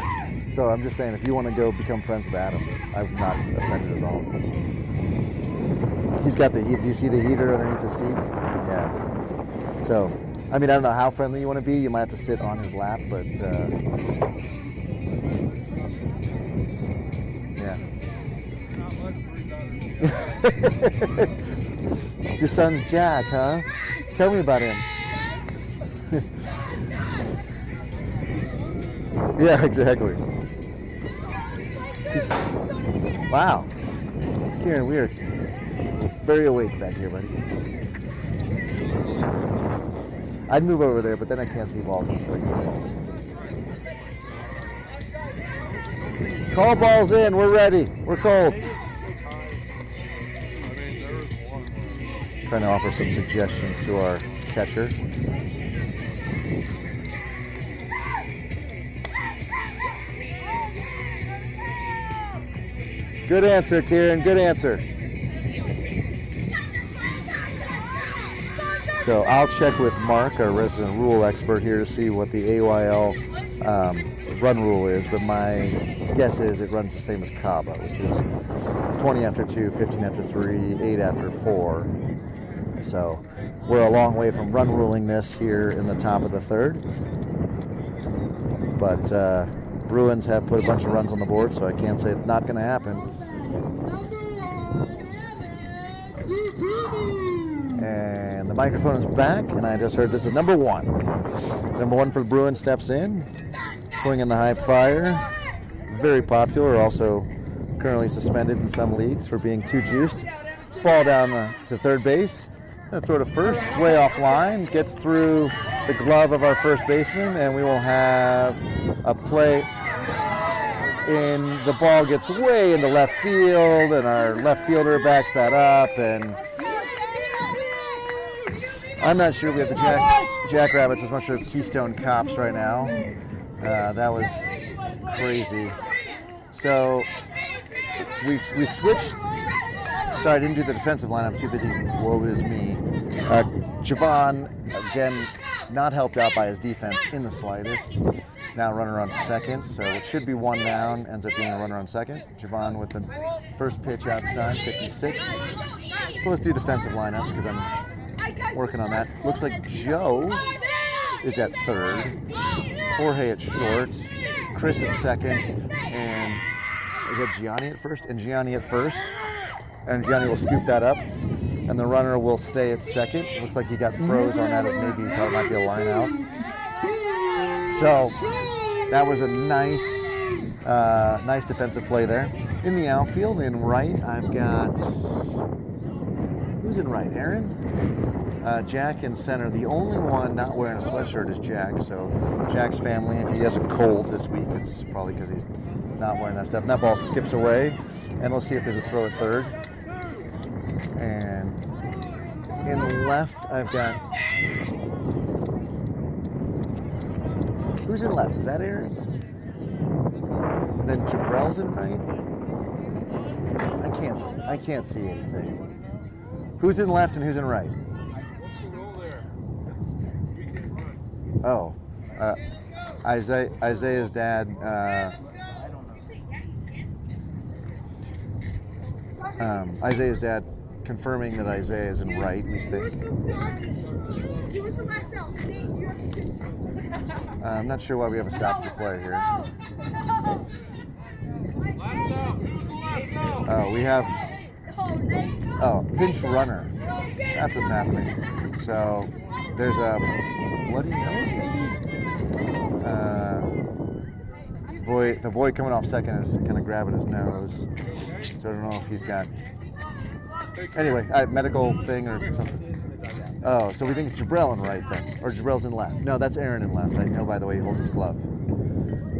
[SPEAKER 1] So I'm just saying, if you want to go become friends with Adam, I'm not offended at all. He's got the heat. Do you see the heater underneath the seat? Yeah. So, I don't know how friendly you want to be. You might have to sit on his lap, but yeah. Your son's Jack, huh? Tell me about him. Yeah, exactly. Wow. Kieran, we are very awake back here, buddy. I'd move over there, but then I can't see balls and strikes. Call balls in. We're ready. We're cold. Trying to offer some suggestions to our catcher. Good answer, Kieran. Good answer. So I'll check with Mark, our resident rule expert here, to see what the AYL run rule is, but my guess is it runs the same as CABA, which is 20 after 2, 15 after 3, 8 after 4. So we're a long way from run ruling this here in the top of the third. But Bruins have put a bunch of runs on the board, so I can't say it's not going to happen. And the microphone is back, and I just heard this is number 1. Number 1 for the Bruins steps in, swinging the high flyer. Very popular, also currently suspended in some leagues for being too juiced. Ball down to third base. Gonna throw to first, way off line, gets through the glove of our first baseman, and we will have a play. and the ball gets way into left field, and our left fielder backs that up, and I'm not sure we have the Jackrabbits as much as Keystone Cops right now. That was crazy. So we switched. Sorry, I didn't do the defensive line. I'm too busy. Woe is me. Javon, again, not helped out by his defense in the slightest. Now runner on second, so it should be one down. Ends up being a runner on second. Javon with the first pitch outside, 56. So let's do defensive lineups because I'm working on that. Looks like Joe is at third, Jorge at short, Chris at second, and is that Gianni at first? And Gianni at first. And Gianni will scoop that up, and the runner will stay at second. Looks like he got froze on that, as maybe he thought it might be a line out. So that was a nice defensive play there. In the outfield, in right, I've got, who's in right? Aaron? Jack in center. The only one not wearing a sweatshirt is Jack. So Jack's family, if he has a cold this week, it's probably because he's not wearing that stuff. And that ball skips away, and let's see if there's a throw at third. And in the left, I've got, who's in left? Is that Aaron? And then Jabrell's in right. I can't see anything. Who's in left and who's in right? Oh, Isaiah's dad. Isaiah's dad confirming that Isaiah is in right, we think. I'm not sure why we have a stoppage play here. Oh, we have, pinch runner. That's what's happening. So there's a bloody nose, maybe? The boy coming off second is kind of grabbing his nose. So I don't know if he's got, anyway, medical thing or something. Oh, so we think it's Jabrell in right then, or Jabrell's in left. No, that's Aaron in left. I know by the way he holds his glove.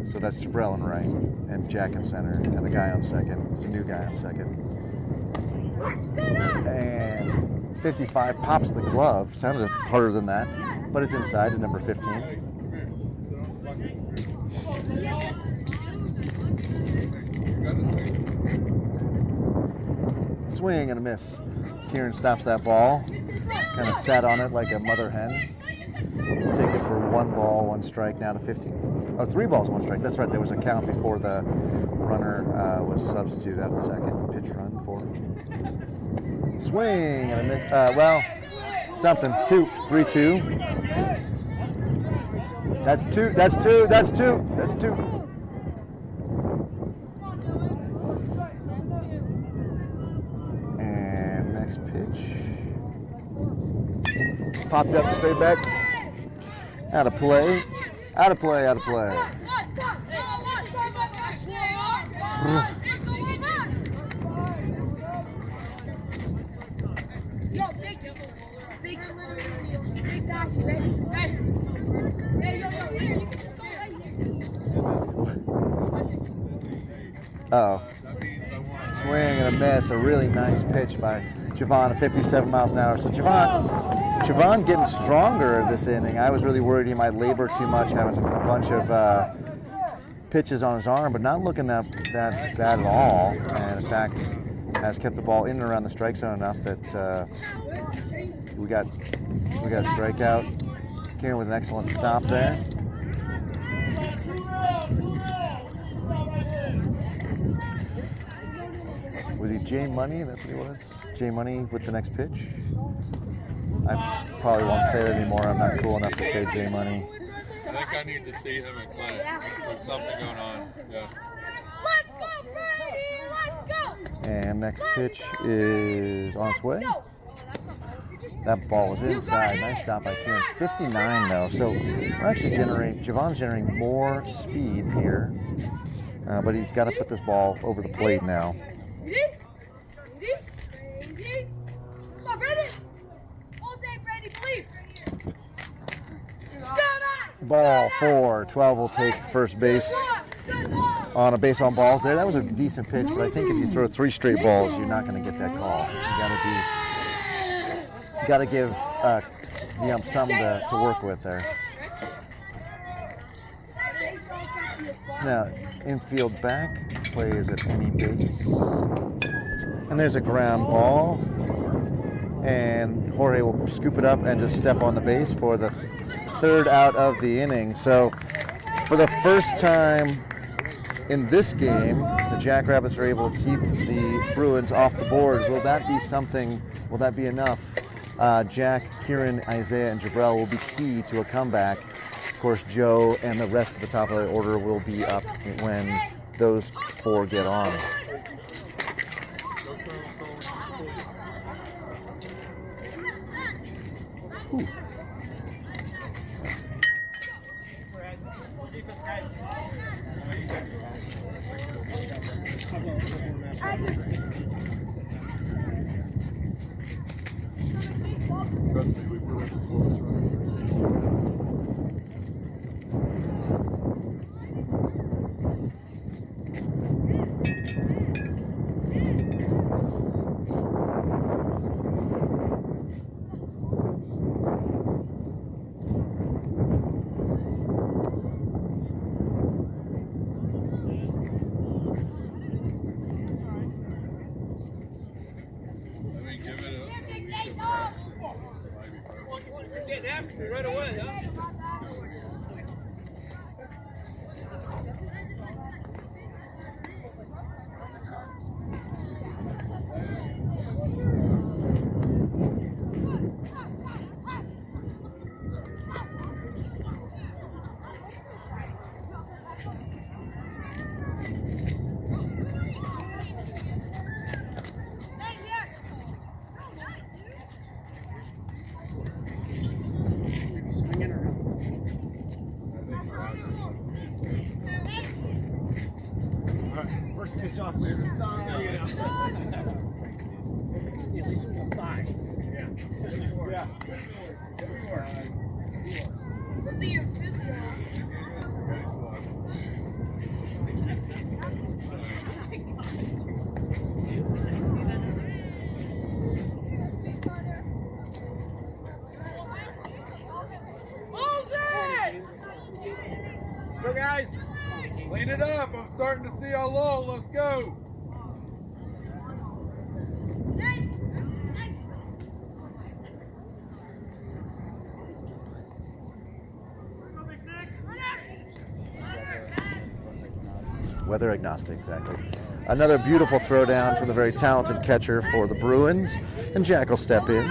[SPEAKER 1] So that's Jabrell in right, and Jack in center, and a guy on second. It's a new guy on second. And 55 pops the glove. Sounded harder than that, but it's inside to number 15. Swing and a miss. Kieran stops that ball. Kind of sat on it like a mother hen. We'll take it for 1 ball, 1 strike now to 15. Oh, 3 balls, 1 strike. That's right. There was a count before the runner was substituted out of second. Pitch run for swing and a miss. Well, something. 3-2. That's two. And next pitch. Popped up, straight back. Out of play. Oh. Swing and a miss. A really nice pitch by Javon at 57 miles an hour. So Javon getting stronger this inning. I was really worried he might labor too much, having a bunch of pitches on his arm, but not looking that bad at all. And in fact, has kept the ball in and around the strike zone enough that we got a strikeout. Kieran with an excellent stop there. Was he J Money? That's what he was. J Money with the next pitch. I probably won't say that anymore. I'm not cool enough to say J Money.
[SPEAKER 3] I think I need to see him in clinic. There's something going on. Yeah.
[SPEAKER 2] Let's go, Brady! Let's go!
[SPEAKER 1] And next pitch is on its way. That ball was inside. Nice stop by Kieran. 59 though. So we're actually Javon's generating more speed here. But he's got to put this ball over the plate now.
[SPEAKER 2] Come on, Brady! All day, Brady, please!
[SPEAKER 1] Ball 4. 12 will take first base. on a base on balls there. That was a decent pitch, but I think if you throw 3 straight balls, you're not going to get that call. You got to give the ump something to work with there. So now infield back, plays at any base, and there's a ground ball, and Jorge will scoop it up and just step on the base for the 3rd out of the inning. So for the first time in this game, the Jackrabbits are able to keep the Bruins off the board. Will that be something? Will that be enough? Jack, Kieran, Isaiah, and Jabrell will be key to a comeback. Of course, Joe and the rest of the top of the order will be up when those 4 get on. Ooh.
[SPEAKER 3] Trust me, we were in the forest running. Right away, huh?
[SPEAKER 5] First pitch off there. At least with a 5. Yeah.
[SPEAKER 3] Go guys, clean it up. I'm starting to see a lull. Let's go.
[SPEAKER 1] Weather agnostic, exactly. Another beautiful throwdown from the very talented catcher for the Bruins, and Jack will step in.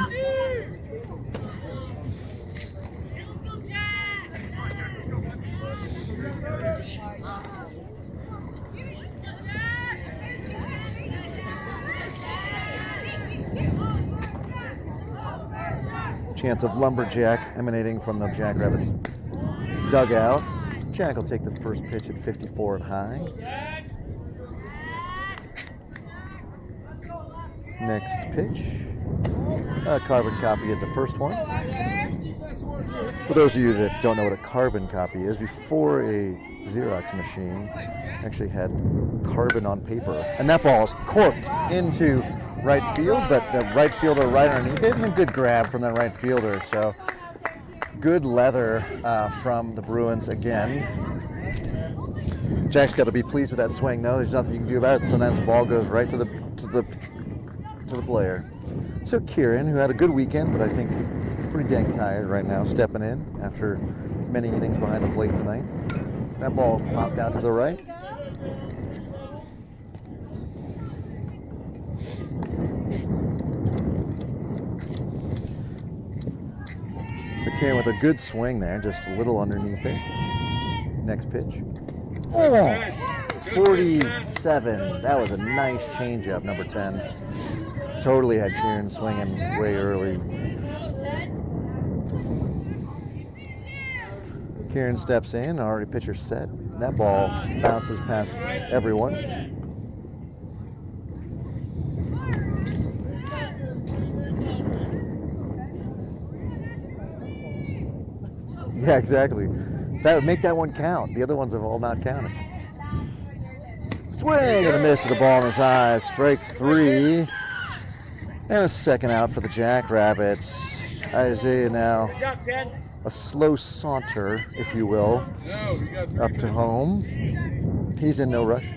[SPEAKER 1] Chance of lumberjack emanating from the Jackrabbits dugout. Jack will take the first pitch at 54 and high. Next pitch, a carbon copy of the first one. For those of you that don't know what a carbon copy is, before a Xerox machine actually had carbon on paper, and that ball is corked into right field, but the right fielder right underneath it, and a good grab from the right fielder. So good leather from the Bruins again. Jack's got to be pleased with that swing, though. There's nothing you can do about it. Sometimes the ball goes right to the player. So Kieran, who had a good weekend, but I think pretty dang tired right now, stepping in after many innings behind the plate tonight. That ball popped out to the right. So Kieran with a good swing there, just a little underneath it. Next pitch. Oh, 47. That was a nice changeup, number 10. Totally had Kieran swinging way early. Kieran steps in, already pitcher set. That ball bounces past everyone. Yeah, exactly. That would make that one count. The other ones have all not counted. Swing and a miss at the ball in his eyes. Strike 3. And a second out for the Jackrabbits. Isaiah now a slow saunter, if you will, up to home. He's in no rush.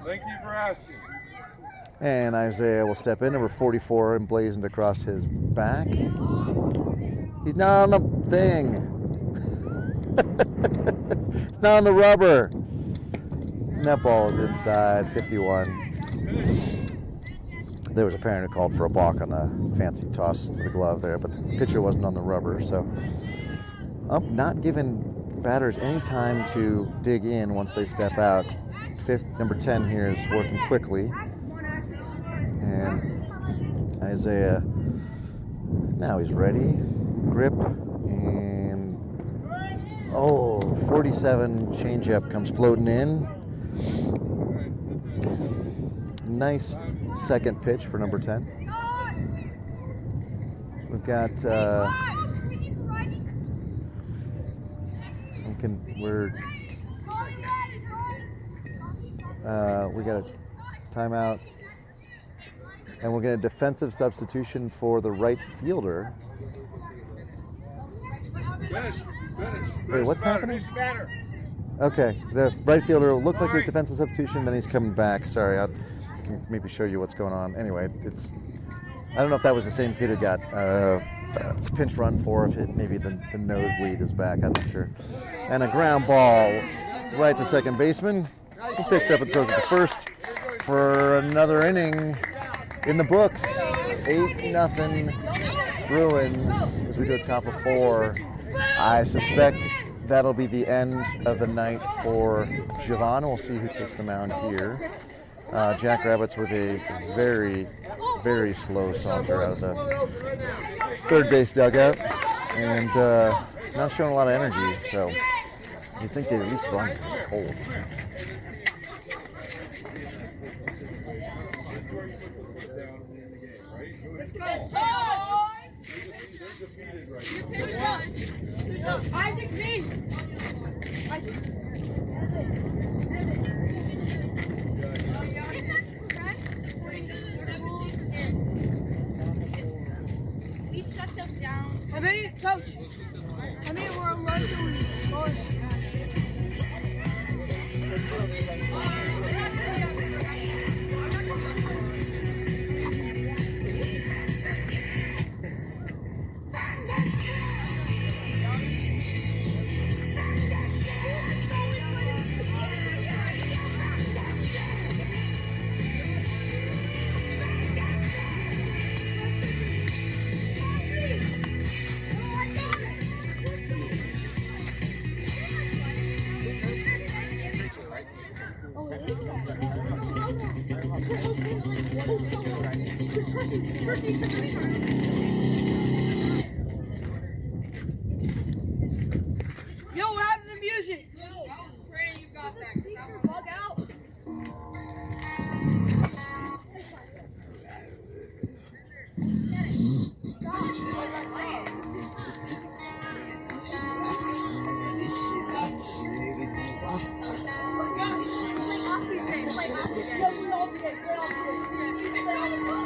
[SPEAKER 3] Thank you for asking.
[SPEAKER 1] And Isaiah will step in, number 44, emblazoned across his back. He's not on the thing. It's not on the rubber. And that ball is inside, 51. There was a parent who called for a balk on the fancy toss to the glove there, but the pitcher wasn't on the rubber, so not giving batters any time to dig in once they step out. Number 10 here is working quickly. And Isaiah, now he's ready. Grip, and 47 changeup comes floating in. Nice second pitch for number 10. We've got we got a timeout, and we're getting a defensive substitution for the right fielder. Wait, what's happening? Okay, the right fielder looked like a defensive substitution, then he's coming back. Sorry, I can maybe show you what's going on. Anyway, I don't know if that was the same kid who got pinch run for, if maybe the nosebleed is back, I'm not sure. And a ground ball right to second baseman. He picks up and throws it to first for another inning in the books. 8-0 Bruins as we go top of 4. I suspect that'll be the end of the night for Javon. We'll see who takes the mound here. Jackrabbits with a very, very slow saunter out of the third base dugout, and not showing a lot of energy, so you'd think they'd at least run because it's cold.
[SPEAKER 2] Isaac, me.
[SPEAKER 4] We shut them down.
[SPEAKER 2] I mean, coach. I mean, we're on rush and we scored. Yo, what happened to the music?
[SPEAKER 4] I was praying you got that because I would bug out.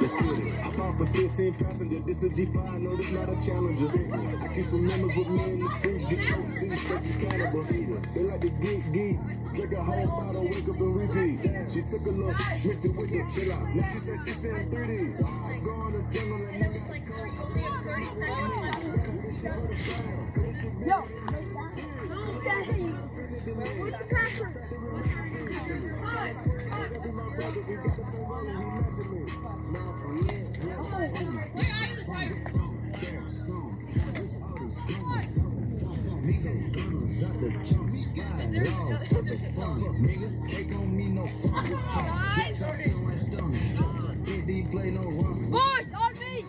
[SPEAKER 6] Let's get it. I bought for 16 passenger. This a G5, no, this not a challenger. I keep some members with me in the fridge. Get cold, see, special cannabis. They like to geek. Drink a whole bottle, wake up and repeat. She took a look, mixed it with it, chill out. Now she said she said 3D. Go on and tell them that
[SPEAKER 4] It's like, sorry, you only have 30 seconds left.
[SPEAKER 2] Yo. Where's the password? Boys, on me! Hey, on me!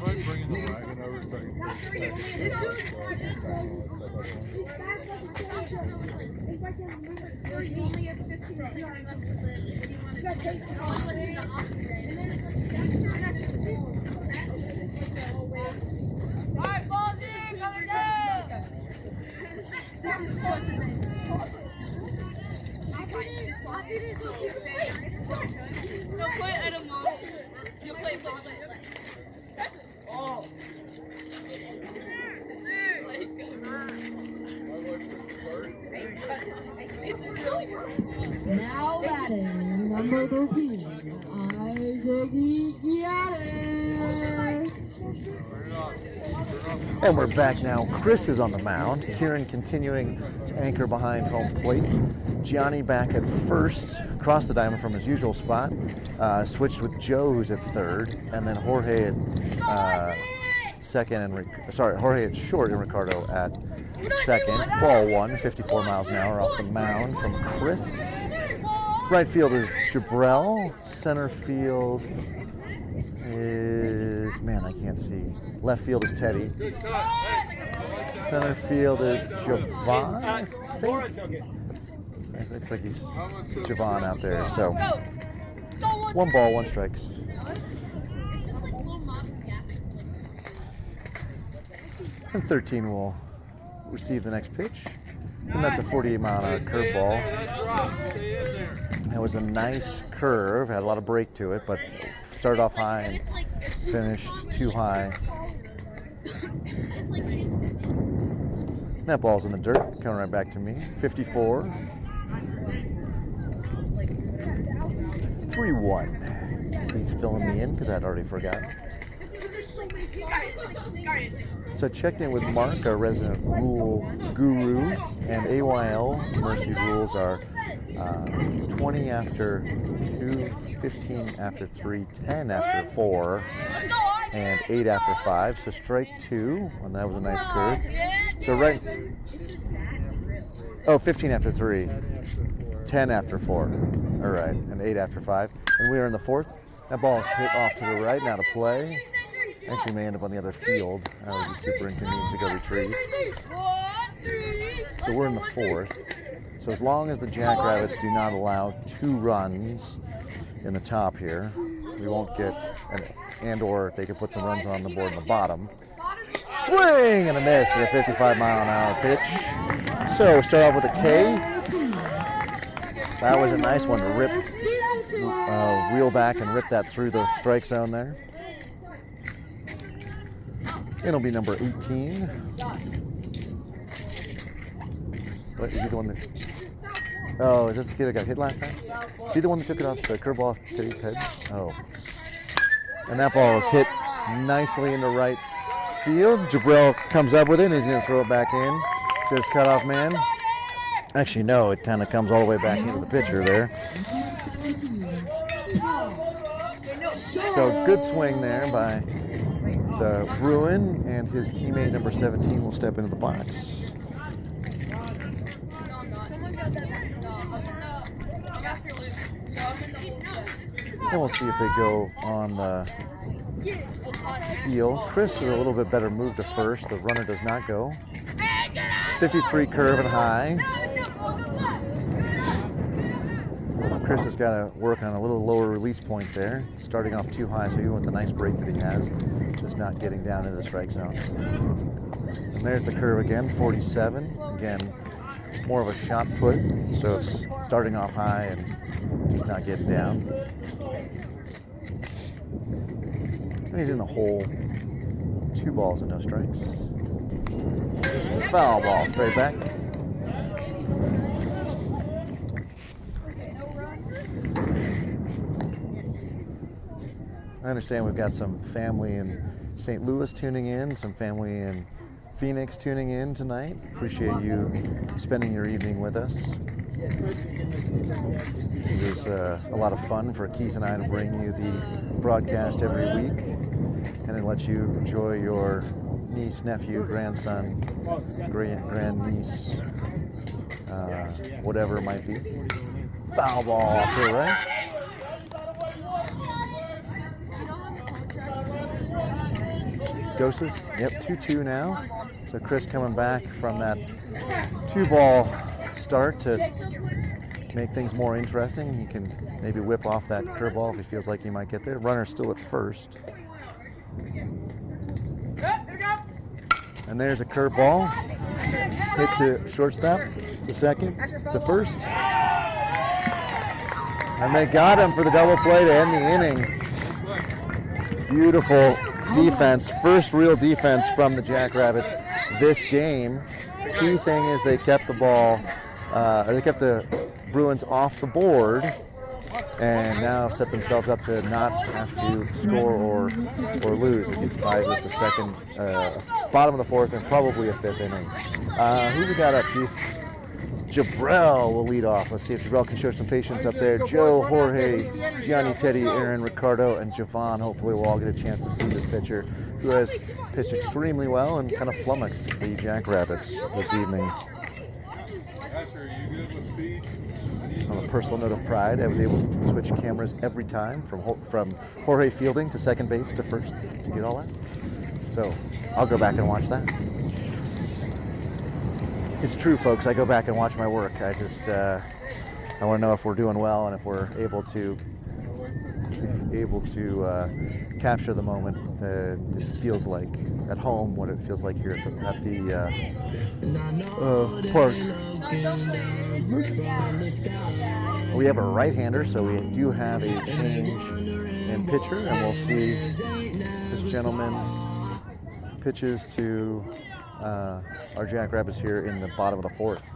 [SPEAKER 3] Bringing the wagon over second.
[SPEAKER 4] You only have 15 seconds left to live. If you want to take all of us in the off
[SPEAKER 2] Alright, ball's in, coming down. This is such a thing. You'll play it at a mom. You'll play. Oh.
[SPEAKER 7] Now batting, number 13, Isaac Giannis.
[SPEAKER 1] And we're back now. Chris is on the mound. Kieran continuing to anchor behind home plate. Gianni back at first, across the diamond from his usual spot. Switched with Joe, who's at third, and then Jorge at second, and Jorge at short, and Ricardo at second. Ball one, 54 miles an hour off the mound from Chris. Right field is Jabrell. Center field is, man, I can't see. Left field is Teddy. Center field is Javon, I think. It looks like he's Javon out there. So, 1 ball, 1 strikes. And 13 will receive the next pitch. And that's a 48-mile-an-hour curveball. That was a nice curve, had a lot of break to it, but started off high and finished too high. That ball's in the dirt, coming right back to me. 54. 3-1. He's filling me in because I'd already forgotten. So I checked in with Mark, our resident rule guru, and AYL Mercy rules are 20 after 2, 15 after 3, 10 after 4, and 8 after 5. So strike 2, and that was a nice curve. So 15 after 3, 10 after 4, all right, and 8 after 5. And we are in the 4th. That ball is hit off to the right, now to play. Actually may end up on the other field. That would be super inconvenient to go retrieve. So we're in the 4th. So as long as the Jackrabbits do not allow 2 runs in the top here, we won't get, or they could put some runs on the board in the bottom. Swing and a miss at a 55-mile-an-hour pitch. So start off with a K. That was a nice one to rip, reel back and rip that through the strike zone there. It'll be number 18. What, is he the one that... Oh, is this the kid that got hit last time? Is he the one that took it off, the curveball off Teddy's head? Oh. And that ball is hit nicely into right field. Jabrell comes up with it, and he's going to throw it back in to his cutoff man. Actually, no, it kind of comes all the way back into the pitcher there. So good swing there by the Bruin, and his teammate number 17 will step into the box. And we'll see if they go on the steal. Chris with a little bit better move to first. The runner does not go. 53 curve and high. Chris has got to work on a little lower release point there. Starting off too high, so even with the nice break that he has, just not getting down into the strike zone. And there's the curve again, 47. Again, more of a shot put, so it's starting off high and just not getting down. And he's in the hole. 2 balls and no strikes. Foul ball, straight back. I understand we've got some family in St. Louis tuning in, some family in Phoenix tuning in tonight. Appreciate you spending your evening with us. It was a lot of fun for Keith and I to bring you the broadcast every week and it lets you enjoy your niece, nephew, grandson, grandniece, whatever it might be. Foul ball off here, right? Doses, yep, 2-2 now. So Chris coming back from that 2-ball start to make things more interesting. He can maybe whip off that curveball if he feels like he might get there. Runner still at first. And there's a curveball. Hit to shortstop, to second, to first. And they got him for the double play to end the inning. Beautiful defense, first real defense from the Jackrabbits this game. Key thing is they kept the ball, they kept the Bruins off the board, and now set themselves up to not have to score or lose. It buys us a second, bottom of the fourth, and probably a fifth inning. Who we got up, Keith? Jabrell will lead off. Let's see if Jabrell can show some patience up there. Joe, Jorge, Gianni, Teddy, Aaron, Ricardo, and Javon. Hopefully we'll all get a chance to see this pitcher who has pitched extremely well and kind of flummoxed the Jackrabbits this evening. On a personal note of pride, I was able to switch cameras every time from Jorge fielding to second base to first to get all that. So I'll go back and watch that. It's true, folks. I go back and watch my work. I just I want to know if we're doing well and if we're able to capture the moment. It feels like at home, what it feels like here at the park. We have a right-hander, so we do have a change in pitcher, and we'll see this gentleman's pitches to our Jackrabbits here in the bottom of the fourth.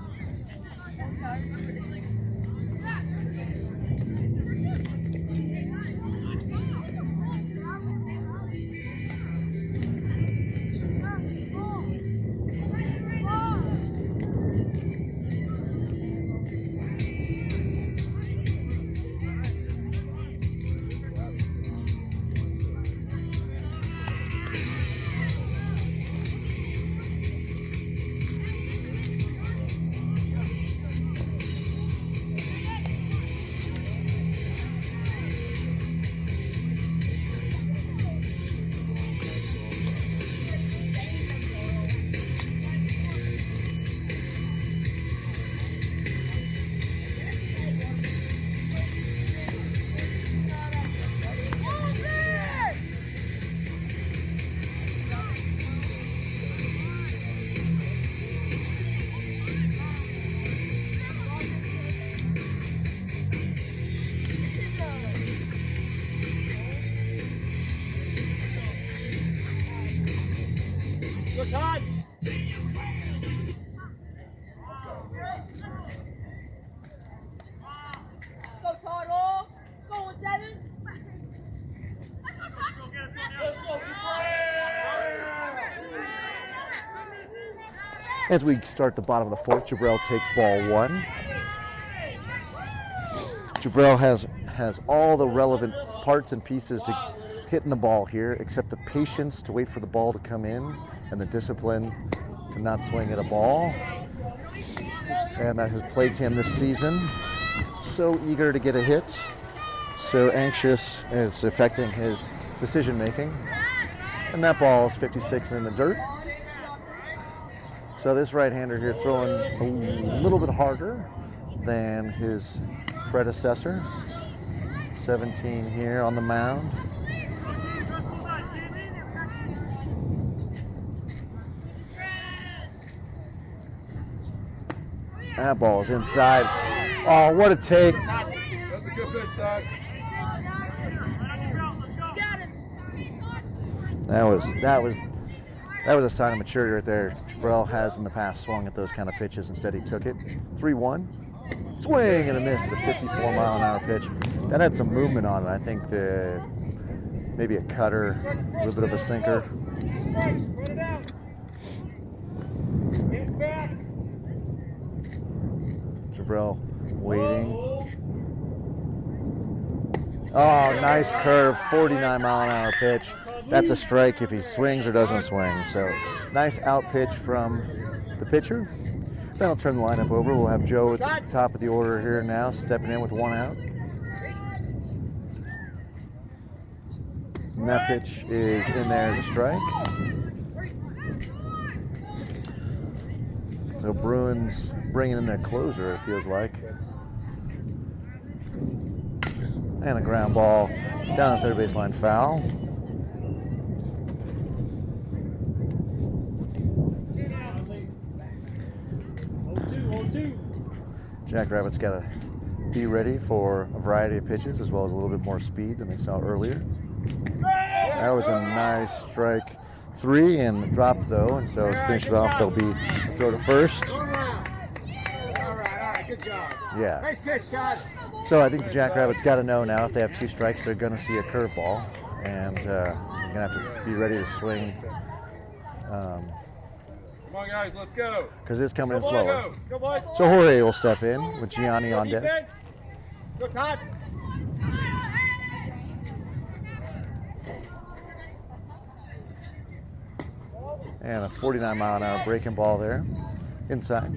[SPEAKER 1] As we start the bottom of the fourth, Jabrell takes ball one. Jabrell has all the relevant parts and pieces to hitting the ball here, except the patience to wait for the ball to come in and the discipline to not swing at a ball. And that has plagued him this season. So eager to get a hit, so anxious, and it's affecting his decision making. And that ball is 56 and in the dirt. So this right-hander here throwing a little bit harder than his predecessor. 17 here on the mound. That ball is inside. Oh, what a take.
[SPEAKER 3] That's a good pitch, Doc.
[SPEAKER 1] That was a sign of maturity right there. Jabrell has in the past swung at those kind of pitches. Instead, he took it. 3-1. Swing and a miss at a 54-mile-an-hour pitch. That had some movement on it. I think maybe a cutter, a little bit of a sinker. Jabrell waiting. Oh, nice curve, 49-mile-an-hour pitch. That's a strike if he swings or doesn't swing. So nice out pitch from the pitcher. Then I'll turn the lineup over. We'll have Joe at the top of the order here now, stepping in with one out. And that pitch is in there as a strike. So Bruins bringing in their closer, it feels like. And a ground ball down the third baseline foul.
[SPEAKER 5] 2.
[SPEAKER 1] Jackrabbits got to be ready for a variety of pitches as well as a little bit more speed than they saw earlier. That was a nice strike 3 and dropped though, and so to finish it off, there'll be a throw to first.
[SPEAKER 8] All right, good job.
[SPEAKER 1] Yeah.
[SPEAKER 8] Nice pitch, Todd.
[SPEAKER 1] So I think the Jackrabbits got to know now if they have 2 strikes, they're going to see a curveball, and you're going to have to be ready to swing.
[SPEAKER 3] Come on, guys, let's go.
[SPEAKER 1] Because it's coming in slower.
[SPEAKER 8] Go, boys.
[SPEAKER 1] So Jorge will step in with Gianni on deck.
[SPEAKER 8] Defense. Go, Todd.
[SPEAKER 1] And a 49-mile-an-hour breaking ball there, inside.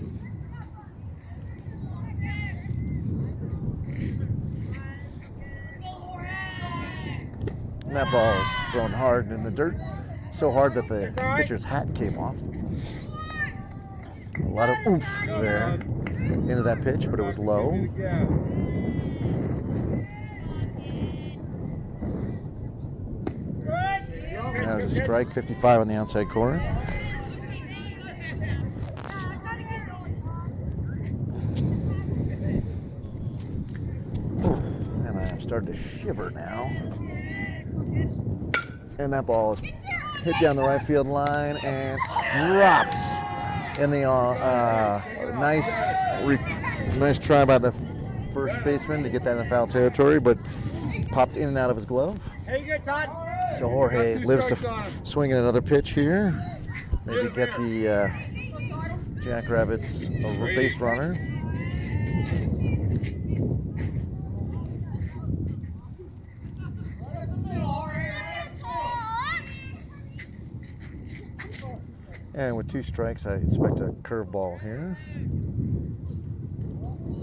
[SPEAKER 1] And that ball is thrown hard in the dirt, so hard that the pitcher's hat came off. A lot of oomph there into that pitch, but it was low. That was a strike, 55 on the outside corner. And I'm starting to shiver now. And that ball is hit down the right field line and dropped in the nice try by the first baseman to get that in foul territory, but popped in and out of his glove.
[SPEAKER 8] Hey, good, Todd.
[SPEAKER 1] So Jorge lives to swing in another pitch here. Maybe get the Jackrabbits a base runner. And with 2 strikes, I expect a curveball here.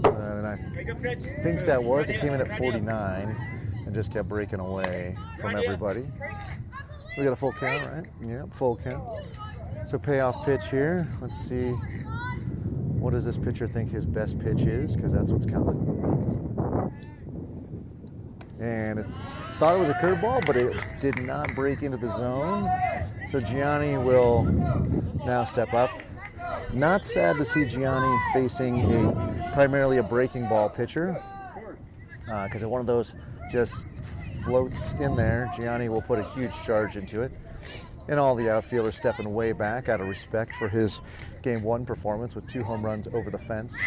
[SPEAKER 1] And I think that was. It came in at 49 and just kept breaking away from everybody. We got a full count, right? Yep, full count. So payoff pitch here. Let's see. What does this pitcher think his best pitch is? Because that's what's coming. And it's thought it was a curveball, but it did not break into the zone. So Gianni will now step up. Not sad to see Gianni facing primarily a breaking ball pitcher, because if one of those just floats in there, Gianni will put a huge charge into it. And all the outfielders stepping way back out of respect for his Game 1 performance with 2 home runs over the fence.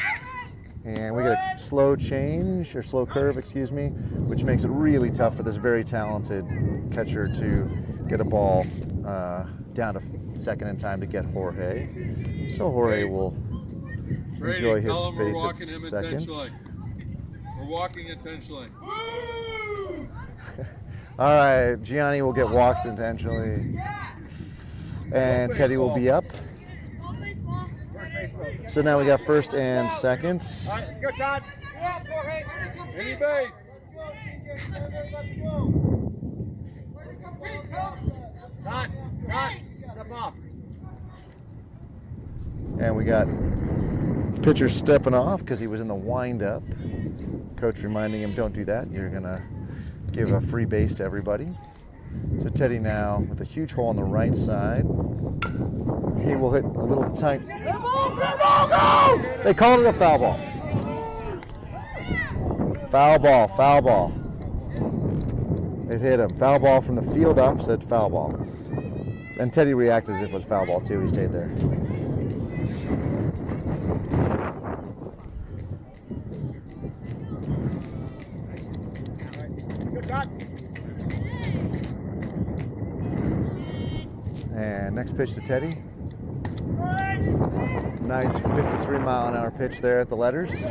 [SPEAKER 1] And we get a slow curve, which makes it really tough for this very talented catcher to get a ball down to second in time to get Jorge. So Jorge will enjoy his space at second.
[SPEAKER 3] We're walking intentionally.
[SPEAKER 1] All right, Gianni will get walks intentionally. And Teddy will be up. So now we got first and second.
[SPEAKER 8] All right, go, Todd.
[SPEAKER 3] Any base.
[SPEAKER 8] Todd, step off.
[SPEAKER 1] And we got pitcher stepping off because he was in the windup. Coach reminding him, don't do that. You're going to give a free base to everybody. So Teddy now with a huge hole on the right side. He will hit a little tight. They called it a foul ball. Foul ball. It hit him. Foul ball from the field ump said foul ball. And Teddy reacted as if it was foul ball too. He stayed there.
[SPEAKER 8] Good, Todd.
[SPEAKER 1] And next pitch to Teddy. Nice 53-mile-an-hour pitch there at the letters.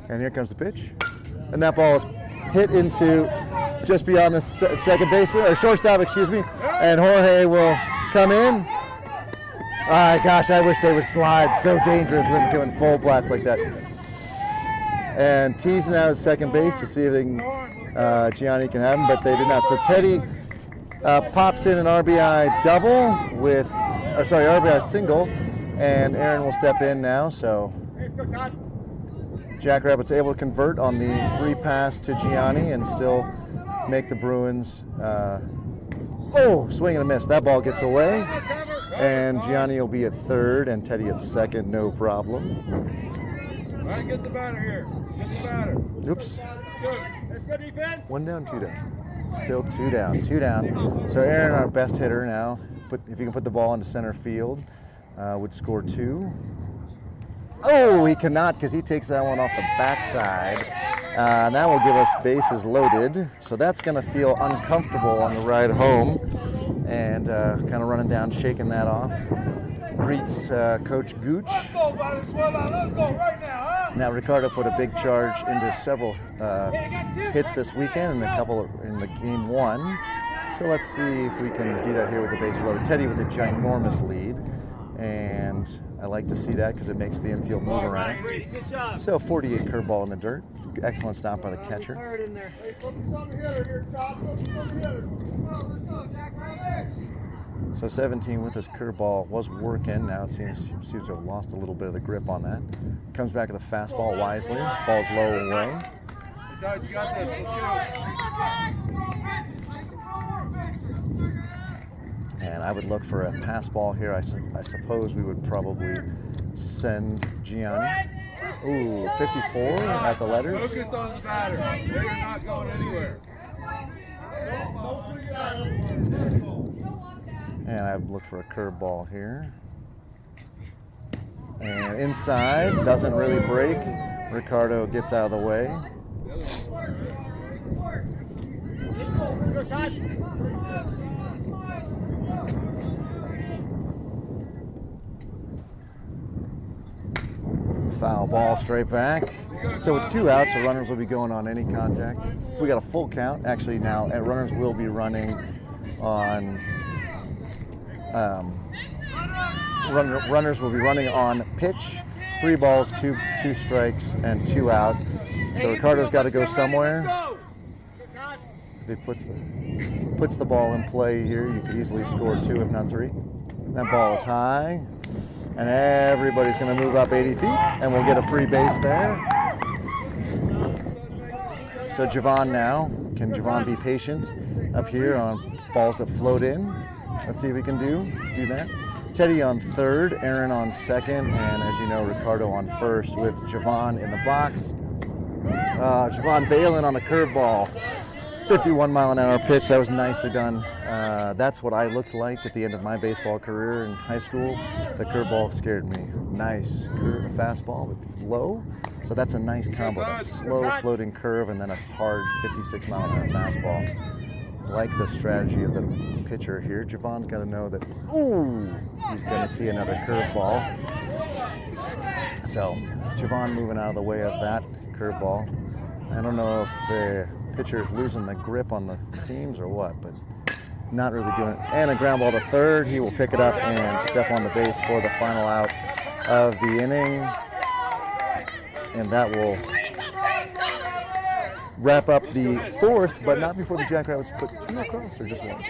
[SPEAKER 1] And here comes the pitch. And that ball is hit into just beyond the second baseman, or shortstop, And Jorge will come in. Gosh, I wish they would slide. So dangerous with them going full blast like that. And teasing out at second base to see if they can, Gianni can have him, but they did not. So Teddy pops in an RBI RBI single, and Aaron will step in now. So Jackrabbits able to convert on the free pass to Gianni and still make the Bruins. Swing and a miss. That ball gets away. And Gianni will be at third and Teddy at second, no problem.
[SPEAKER 3] All right, get the batter here. Get the batter.
[SPEAKER 1] Oops.
[SPEAKER 3] Good. That's good defense.
[SPEAKER 1] 1 down, 2 down. Still 2 down, 2 down. So Aaron, our best hitter now, if you can put the ball into center field, would score 2. Oh, he cannot because he takes that one off the backside. And that will give us bases loaded. So that's going to feel uncomfortable on the ride home. And kind of running down, shaking that off. Greets Coach Gooch.
[SPEAKER 3] Let's go, buddy. Let's go right now, huh?
[SPEAKER 1] Now Ricardo put a big charge into several hits this weekend and a couple in the game 1. So let's see if we can do that here with the bases loaded. Teddy with a ginormous lead. And I like to see that because it makes the infield move around.
[SPEAKER 5] Good job.
[SPEAKER 1] So 48 curveball in the dirt. Excellent stop by the catcher.
[SPEAKER 5] Hard in there.
[SPEAKER 3] Hey, focus on the hitter here, Todd. Focus on the hitter. Let's go, Jack. Right there.
[SPEAKER 1] So 17 with his curveball was working. Now it seems to have lost a little bit of the grip on that. Comes back with a fastball wisely. Ball's low away.
[SPEAKER 3] Todd, you got this. Let's
[SPEAKER 1] And I would look for a pass ball here. I suppose we would probably send Gianni. Ooh, 54 at the letters.
[SPEAKER 3] focus on the batter. They're not going anywhere.
[SPEAKER 1] And I would look for a curveball here. And inside, doesn't really break. Ricardo gets out of the way.
[SPEAKER 8] Go, Todd.
[SPEAKER 1] Foul ball straight back. So with 2 outs, the runners will be going on any contact. If we got a full count, actually now, runners will be running on. Runners will be running on pitch. 3 balls, 2 strikes, and 2 out. So Ricardo's got to go somewhere. If he puts the ball in play here, you could easily score 2, if not 3. That ball is high. And everybody's going to move up 80 feet, and we'll get a free base there. So Javon now. Can Javon be patient up here on balls that float in? Let's see if we can do that. Teddy on third, Aaron on second, and as you know, Ricardo on first with Javon in the box. Javon bailing on a curveball. 51-mile-an-hour pitch. That was nicely done. That's what I looked like at the end of my baseball career in high school. The curveball scared me. Nice fastball, but low. So that's a nice combo. That slow floating curve and then a hard 56-mile-an-hour fastball. I like the strategy of the pitcher here. Javon's got to know that, he's going to see another curveball. So Javon moving out of the way of that curveball. I don't know if the pitcher is losing the grip on the seams or what, but not really doing it. And a ground ball to third. He will pick it up and step on the base for the final out of the inning. And that will wrap up the 4th, but not before the Jackrabbits put 2 across, or just 1?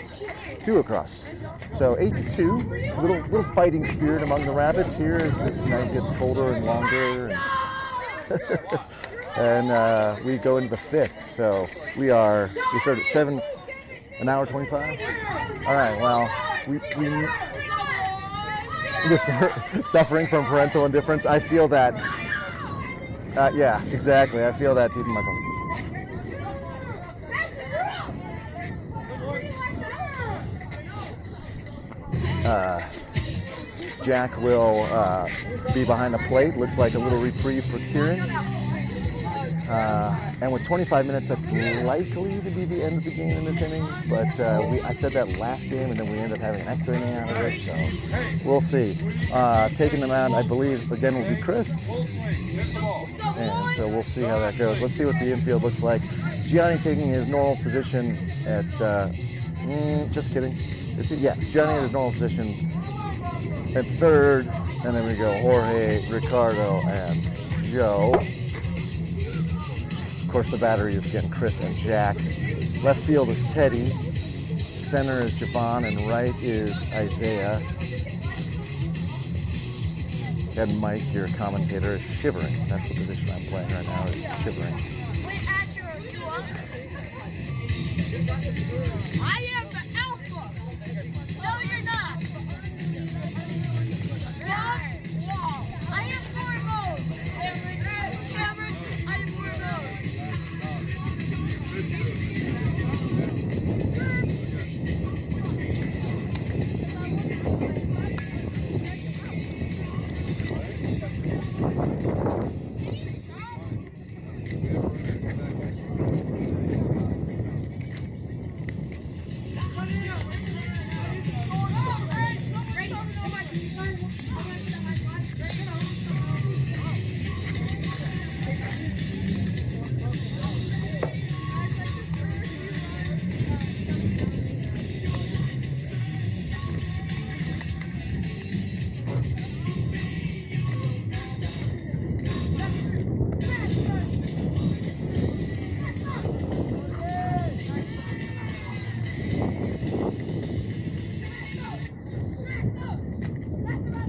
[SPEAKER 1] 2 across. So 8-2. Little fighting spirit among the Rabbits here as this night gets colder and longer. And we go into the 5th. So we start at 7, an hour 25. All right. Well, we're suffering from parental indifference. I feel that. Yeah, exactly. I feel that deep in my bones. Jack will be behind the plate. Looks like a little reprieve for Kieran. And with 25 minutes, that's likely to be the end of the game in this inning. But I said that last game, and then we ended up having an extra inning out of it. So we'll see. Taking them out, I believe, again, will be Chris. And so we'll see how that goes. Let's see what the infield looks like. Gianni taking his normal position at, just kidding. Gianni in his normal position at third. And then we go Jorge, Ricardo, and Joe. Of course, the battery is again Chris and Jack. Left field is Teddy. Center is Javon, and right is Isaiah. And Mike, your commentator, is shivering. That's the position I'm playing right now, is shivering.
[SPEAKER 2] Wait, Asher, are you up? I am the alpha. No, you're not. Wow. I am foremost. Cameron, I am foremost.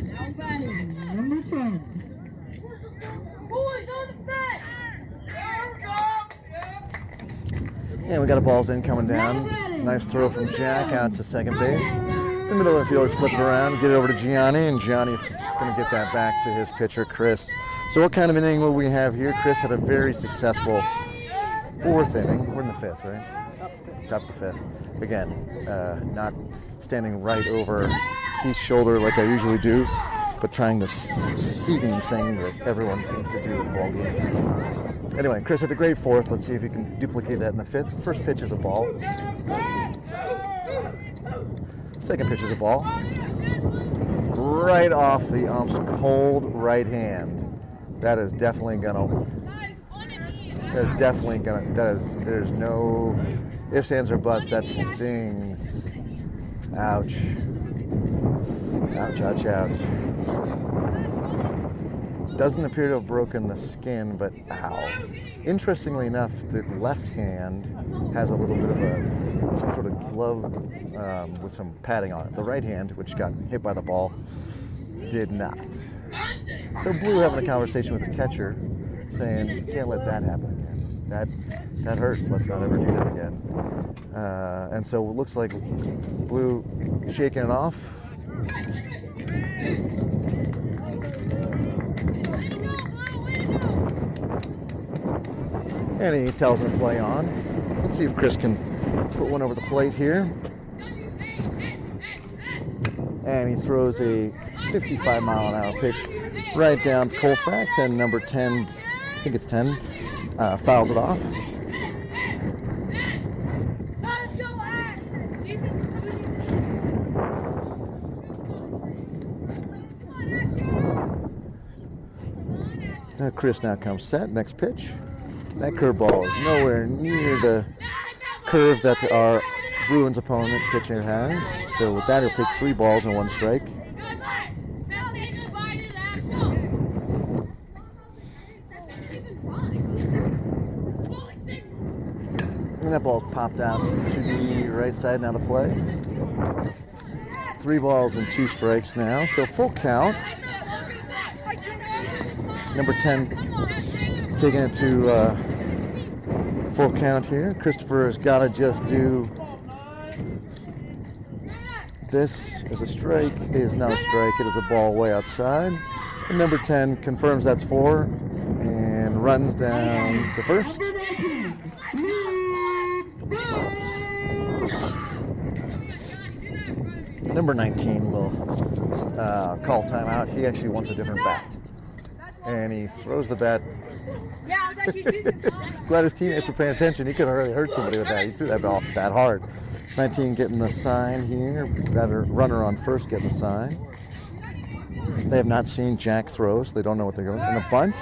[SPEAKER 7] Now batting, number 10.
[SPEAKER 2] Boys on the fence.
[SPEAKER 1] And we got a balls in coming down. Nice throw from Jack out to second base. In the middle of the fielders flip it around, get it over to Gianni, and Gianni going to get that back to his pitcher, Chris. So what kind of inning will we have here? Chris had a very successful fourth inning. We're in the fifth, right? Top the fifth. Again, not standing right over Keith's shoulder like I usually do, but trying the seating thing that everyone seems to do in ball games. Anyway, Chris had a great fourth. Let's see if he can duplicate that in the fifth. First pitch is a ball. Second pitch is a ball. Right off the ump's cold right hand. That is definitely gonna. There's no ifs, ands, or buts. That stings. Ouch. Ouch, ouch, ouch. Doesn't appear to have broken the skin, but ow. Interestingly enough, the left hand has a little bit of some sort of glove with some padding on it. The right hand, which got hit by the ball, did not. So Blue having a conversation with his catcher, saying, "You can't let that happen again. That hurts. Let's not ever do that again." And so it looks like Blue shaking it off. And he tells him to play on. Let's see if Chris can put one over the plate here. And he throws a 55-mile-an-hour pitch right down Colfax, and number 10, I think it's 10, fouls it off. Chris now comes set. Next pitch. That curveball is nowhere near the curve that our Bruins opponent pitcher has. So with that, he'll take 3 balls and 1 strike. And that ball's popped out to the right side now to play. 3 balls and 2 strikes now. So full count. Number 10 taking it to full count here. Christopher has got to just do this as a strike. It is not a strike. It is a ball way outside. And number 10 confirms that's 4 and runs down to first. Number 19 will call timeout. He actually wants a different bat. And he throws the bat. Glad his teammates were paying attention. He could have really hurt somebody with that. He threw that ball that hard. 19 getting the sign here. Runner on first getting the sign. They have not seen Jack throw, so they don't know what they're going. And a bunt.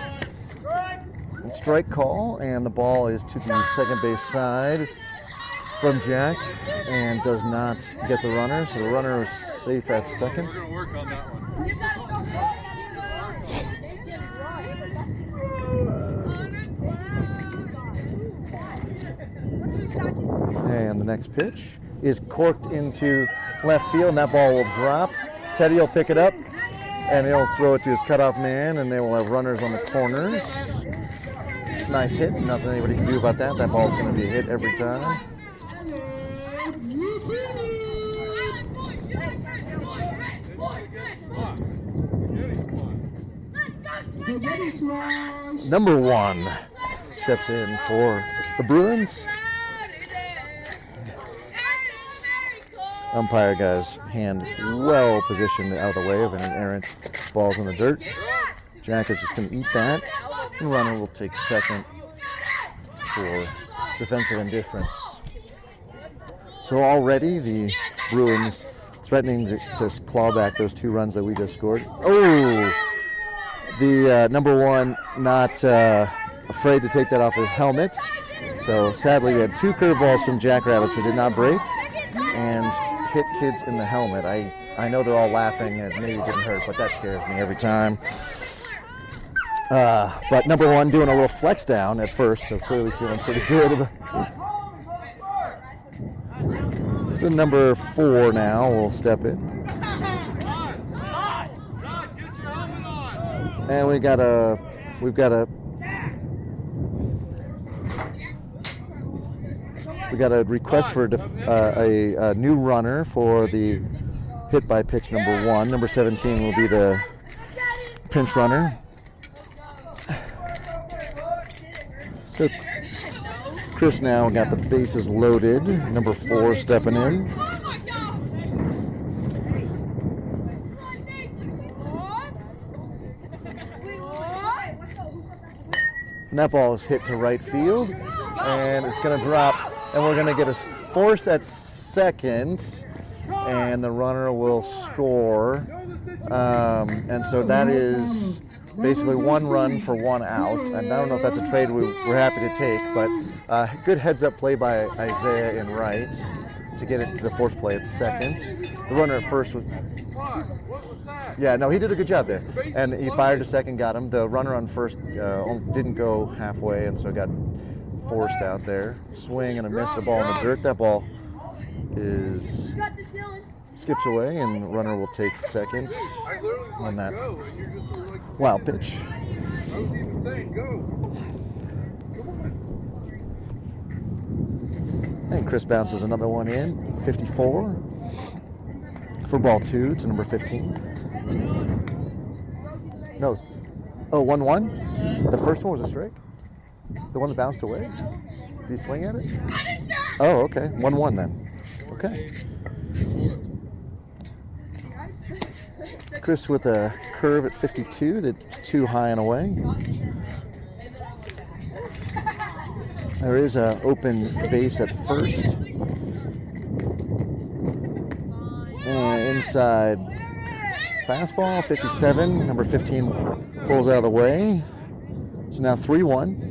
[SPEAKER 1] Strike call, and the ball is to the second base side from Jack and does not get the runner. So the runner is safe at second.
[SPEAKER 3] We're going to work on that one.
[SPEAKER 1] And the next pitch is corked into left field, and that ball will drop. Teddy will pick it up, and he'll throw it to his cutoff man, and they will have runners on the corners. Nice hit. Nothing anybody can do about that. That ball's going to be a hit every time. Number 1 steps in for the Bruins. Umpire guy's hand well positioned out of the way of any errant balls in the dirt. Jack is just going to eat that, and runner will take second for defensive indifference. So already the Bruins threatening to claw back those 2 runs that we just scored. Oh, the number 1 not afraid to take that off his helmet. So sadly we had 2 curveballs from Jackrabbits that did not break and hit kids in the helmet. I know they're all laughing and maybe it didn't hurt, but that scares me every time. But number 1 doing a little flex down at first, so clearly feeling pretty good. So number 4 now will step in. And we've got a request for a new runner for the hit by pitch number 1. Number 17 will be the pinch runner. So Chris now got the bases loaded. Number 4 stepping in. And that ball is hit to right field, and it's going to drop, and we're going to get a force at second, and the runner will score. And so that is basically 1 run for 1 out. And I don't know if that's a trade we're happy to take, but good heads-up play by Isaiah in right to get it the force play at second. The runner at first was... Yeah, no, he did a good job there. And he fired to second, got him. The runner on first didn't go halfway, and so got forced out there. Swing and a miss, a ball in the dirt. That ball skips away, and runner will take second on that wild pitch. And Chris bounces another one in, 54 for ball 2 to number 15. No. Oh, 1-1? The first one was a strike? The one that bounced away? Did he swing at it? Oh, okay. 1-1 then. Okay. Chris with a curve at 52 that's too high and away. There is an open base at first. And inside fastball, 57. Number 15 pulls out of the way. So now 3-1.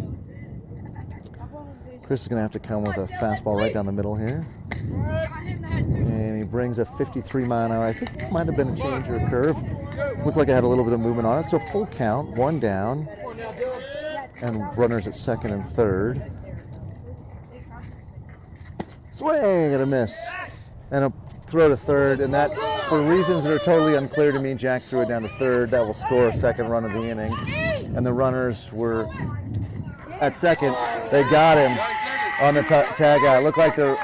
[SPEAKER 1] Chris is going to have to come with a fastball right down the middle here. And he brings a 53 mile an hour. I think it might have been a change or a curve. Looked like it had a little bit of movement on it. So full count, 1 down. And runners at second and third. Swing and a miss. And a throw to third. And that, for reasons that are totally unclear to me, Jack threw it down to third. That will score a second run of the inning. And the runners were at second. They got him on the tag out. It looked like the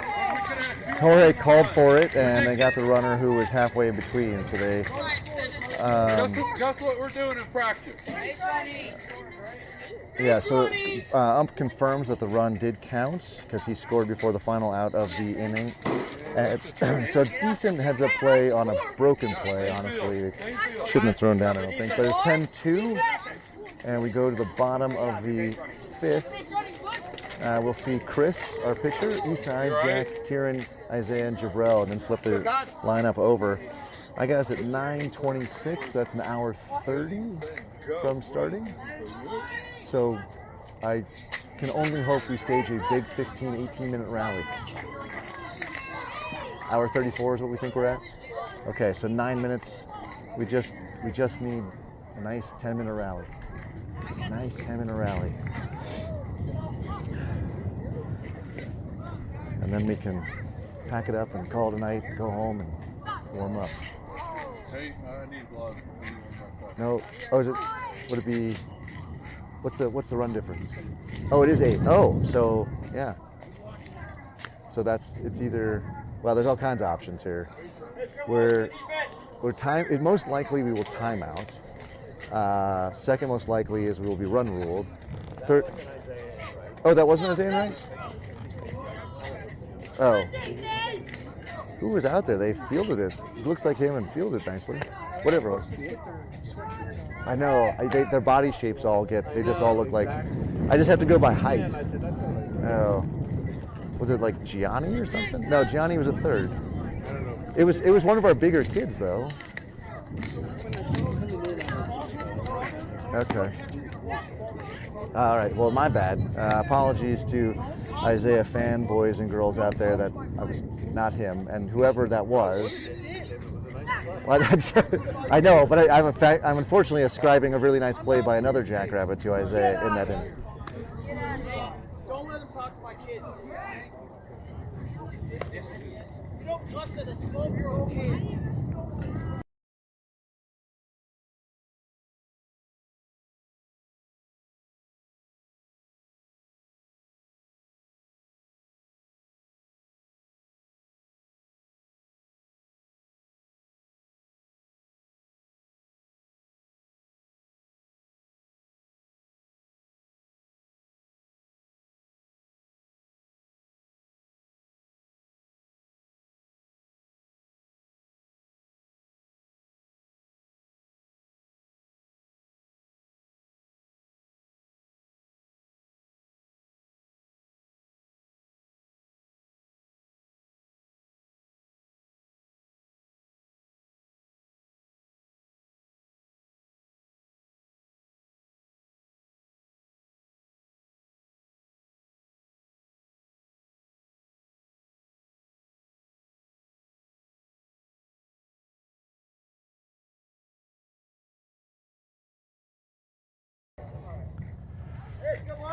[SPEAKER 1] Torre called for it, and they got the runner who was halfway in between. So they.
[SPEAKER 3] Guess what we're doing in practice.
[SPEAKER 1] Yeah, so ump confirms that the run did count because he scored before the final out of the inning. So decent heads-up play on a broken play, honestly. Shouldn't have thrown down, I don't think. But it's 10-2, and we go to the bottom of the 5th. We'll see Chris, our pitcher, Eastside, Jack, Kieran, Isaiah, and Jabrell, and then flip the lineup over. I guess at 9:26, that's an hour 30 from starting. So I can only hope we stage a big 15, 18-minute rally. Hour 34 is what we think we're at? Okay, so 9 minutes. We just need a nice 10-minute rally. A nice 10-minute rally. And then we can pack it up and call it a night, go home and warm up.
[SPEAKER 3] Hey, I need gloves.
[SPEAKER 1] No. Oh, is it? Would it be? What's the run difference? Oh, it is 8. Oh, so yeah. So it's either, well, there's all kinds of options here. We're most likely we will time out. Second most likely is we will be run ruled. Third, oh, that wasn't Isaiah Wright? Oh. Who was out there? They fielded it. It looks like him and fielded nicely. Whatever it was. I know. Their body shapes they just all look like, I just have to go by height. Oh. Was it like Gianni or something? No, Gianni was a third. It was one of our bigger kids though. Okay. All right. Well, my bad. Apologies to Isaiah fanboys and girls out there that I was not him, and whoever that was. Well, I know, but I'm unfortunately ascribing a really nice play by another Jackrabbit to Isaiah in that image.
[SPEAKER 5] Don't let him talk to my kids. You don't cuss at a 12-year-old kid.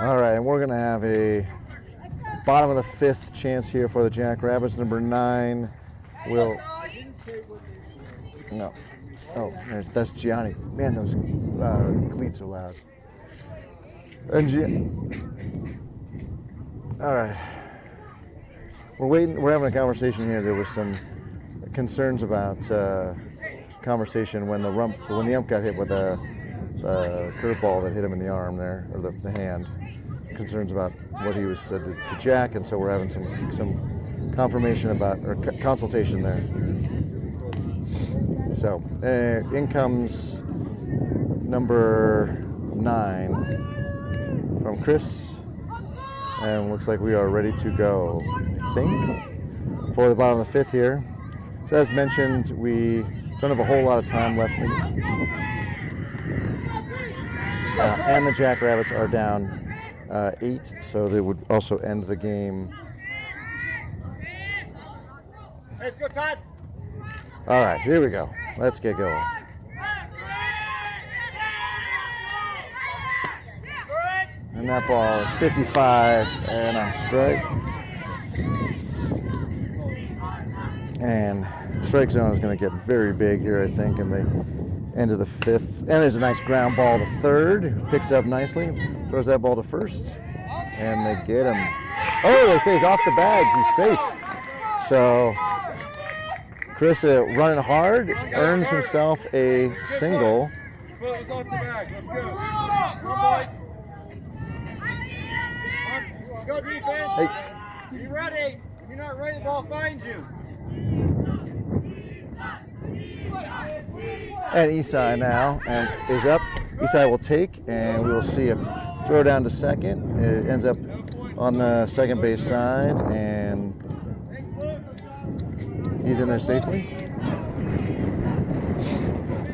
[SPEAKER 1] All right, and we're going to have a bottom of the fifth chance here for the Jackrabbits. Number 9 will. No. Oh, that's Gianni. Man, those cleats are loud. And all right. We're waiting. We're having a conversation here. There was some concerns about conversation when the ump got hit with a curveball that hit him in the arm there, or the hand. Concerns about what he was said to Jack, and so we're having some confirmation about, or consultation there. So in comes number 9 from Chris, and looks like we are ready to go, I think, for the bottom of the fifth here. So as mentioned, we don't have a whole lot of time left in the game. And the Jackrabbits are down 8, so they would also end the game.
[SPEAKER 8] Hey, let's go, Todd.
[SPEAKER 1] All right, here we go. Let's get going. And that ball is 55 and on strike. And strike zone is going to get very big here, I think, in the end of the fifth. And there's a nice ground ball to third. Picks up nicely. Throws that ball to first. And they get him. Oh, they say he's off the bag. He's safe. So Chris running hard, earns himself a single.
[SPEAKER 3] Let's off the bag. Let's go. Come on, boys.
[SPEAKER 8] Go defense.
[SPEAKER 1] Hey.
[SPEAKER 8] You ready? If you're not ready, the ball finds you.
[SPEAKER 1] And Isai now is up. Isai will take, and we will see a throw down to second. It ends up on the second base side, and he's in there safely.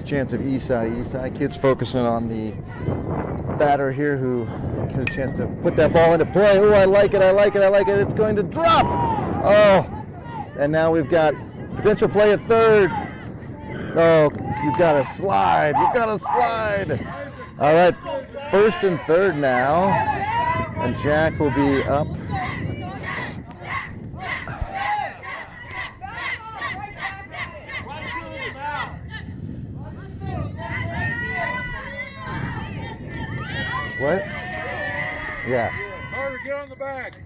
[SPEAKER 1] Chance of Isai. Kids focusing on the batter here who has a chance to put that ball into play. Oh, I like it. It's going to drop. Oh, and now we've got potential play at third. Oh, you got to slide. All right, first and third now, and Jack will be up. What? Yeah.
[SPEAKER 3] Carter, get on the bag.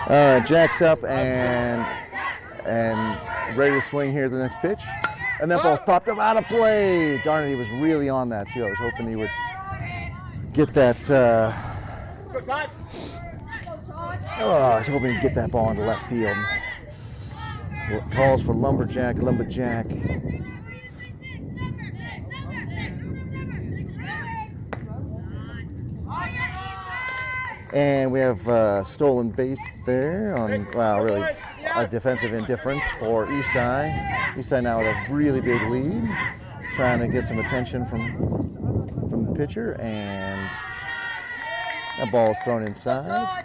[SPEAKER 1] All right, Jack's up and ready to swing here at the next pitch. And that ball popped up out of play. Darn it, he was really on that too. I was hoping he would get that.
[SPEAKER 8] Go, Todd.
[SPEAKER 1] I was hoping he'd get that ball into left field. Calls for lumberjack. And we have stolen base there on, well, really a defensive indifference for Isai. Isai now with a really big lead, trying to get some attention from the pitcher, and that ball is thrown inside.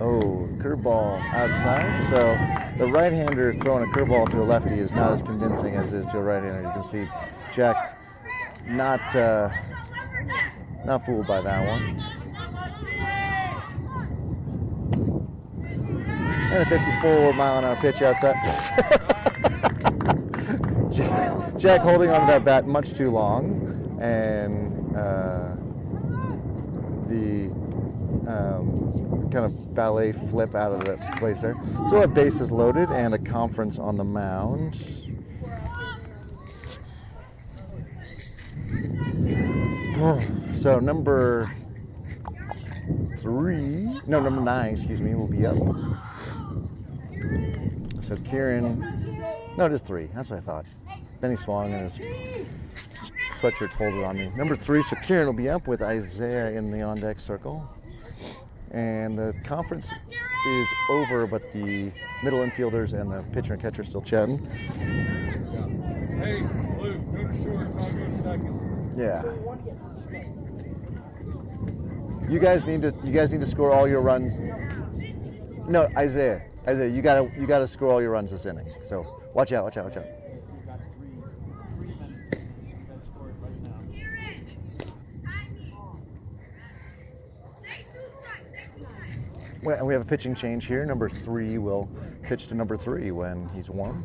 [SPEAKER 1] Oh, curveball outside. So the right-hander throwing a curveball to a lefty is not as convincing as it is to a right-hander. You can see Jack not fooled by that one. And a 54-mile-an-hour pitch outside. Jack holding onto that bat much too long, and the kind of ballet flip out of the place there. Still have bases loaded and a conference on the mound. So number 9, excuse me, will be up. So Kieran, no, it is 3. That's what I thought. Then he swung and his sweatshirt folded on me. Number 3, so Kieran will be up with Isaiah in the on-deck circle. And the conference is over, but the middle infielders and the pitcher and catcher are still chatting.
[SPEAKER 3] Hey, Luke, go to short. I'll go second.
[SPEAKER 1] Yeah. You guys need to score all your runs. No, Isaiah, you gotta score all your runs this inning. So watch out. Well, we have a pitching change here. Number 3 will pitch to number 3 when he's warm.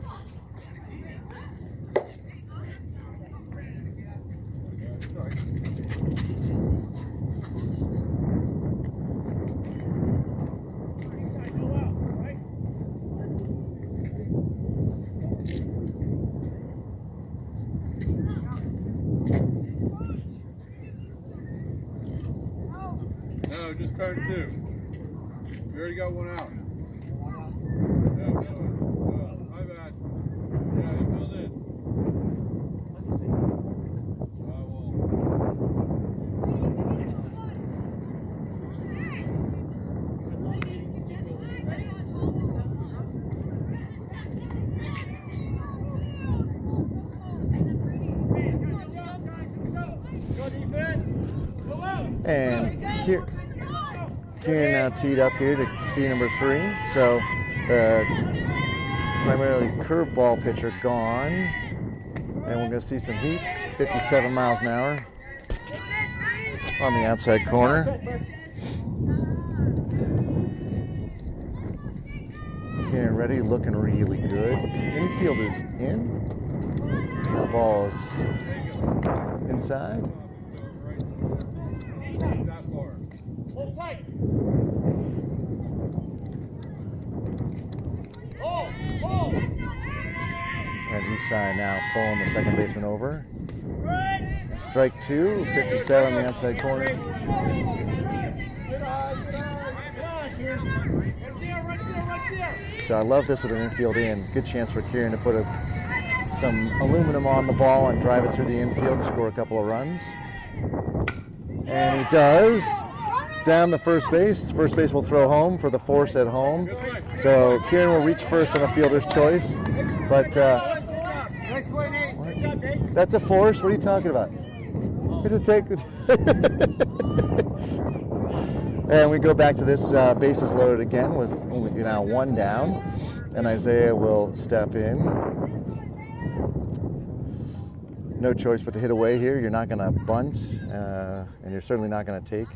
[SPEAKER 3] No, just turn 2. We already got one out. My bad. Yeah, he filled in.
[SPEAKER 8] Go defense. Go out.
[SPEAKER 1] And Kieran now teed up here to see number 3. So the primarily curveball pitcher gone. And we're going to see some heats. 57 miles an hour on the outside corner. Kieran ready, looking really good. Infield is in. The ball is inside.
[SPEAKER 8] Hold tight.
[SPEAKER 1] And Isai now pulling the second baseman over. Strike 2, 57 on the outside corner. So I love this with an infield in. Good chance for Kieran to put some aluminum on the ball and drive it through the infield and score a couple of runs. And he does. Down the first base. First base will throw home for the force at home. So Kieran will reach first on a fielder's choice. But
[SPEAKER 8] Nice play, Nate. Good job, Nate.
[SPEAKER 1] that's a force? What are you talking about? It's a take. And we go back to this bases loaded again with only now 1 down. And Isaiah will step in. No choice but to hit away here. You're not going to bunt, and you're certainly not going to take.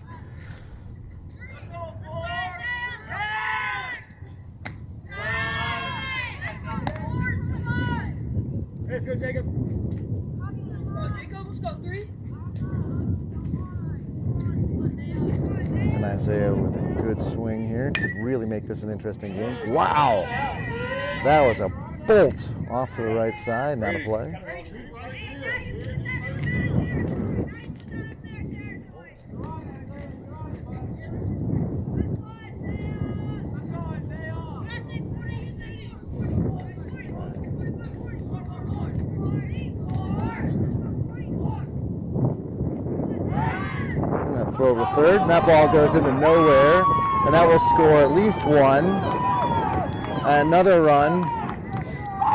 [SPEAKER 8] Let's go, Jacob.
[SPEAKER 2] Come on, Jacob, let's go. 3.
[SPEAKER 1] And Isaiah with a good swing here could really make this an interesting game. Wow! That was a bolt off to the right side, not a play. Throw over third, and that ball goes into nowhere, and that will score at least one. Another run,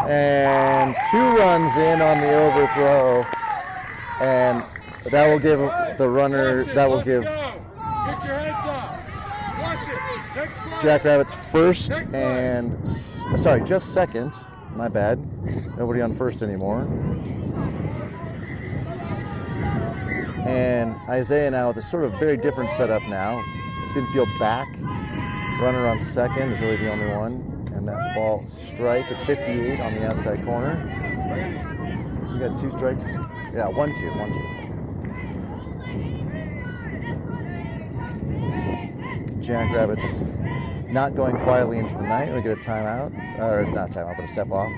[SPEAKER 1] and 2 runs in on the overthrow, and that will give the runner, that will give Jackrabbits first and, sorry, just second, my bad, nobody on first anymore. And Isaiah now with a sort of very different setup now. Infield back. Runner on second is really the only one. And that ball strike at 58 on the outside corner. You got 2 strikes? Yeah, 1-2, 1-2. Jackrabbits not going quietly into the night. We get a timeout. Or it's not timeout, but a step off.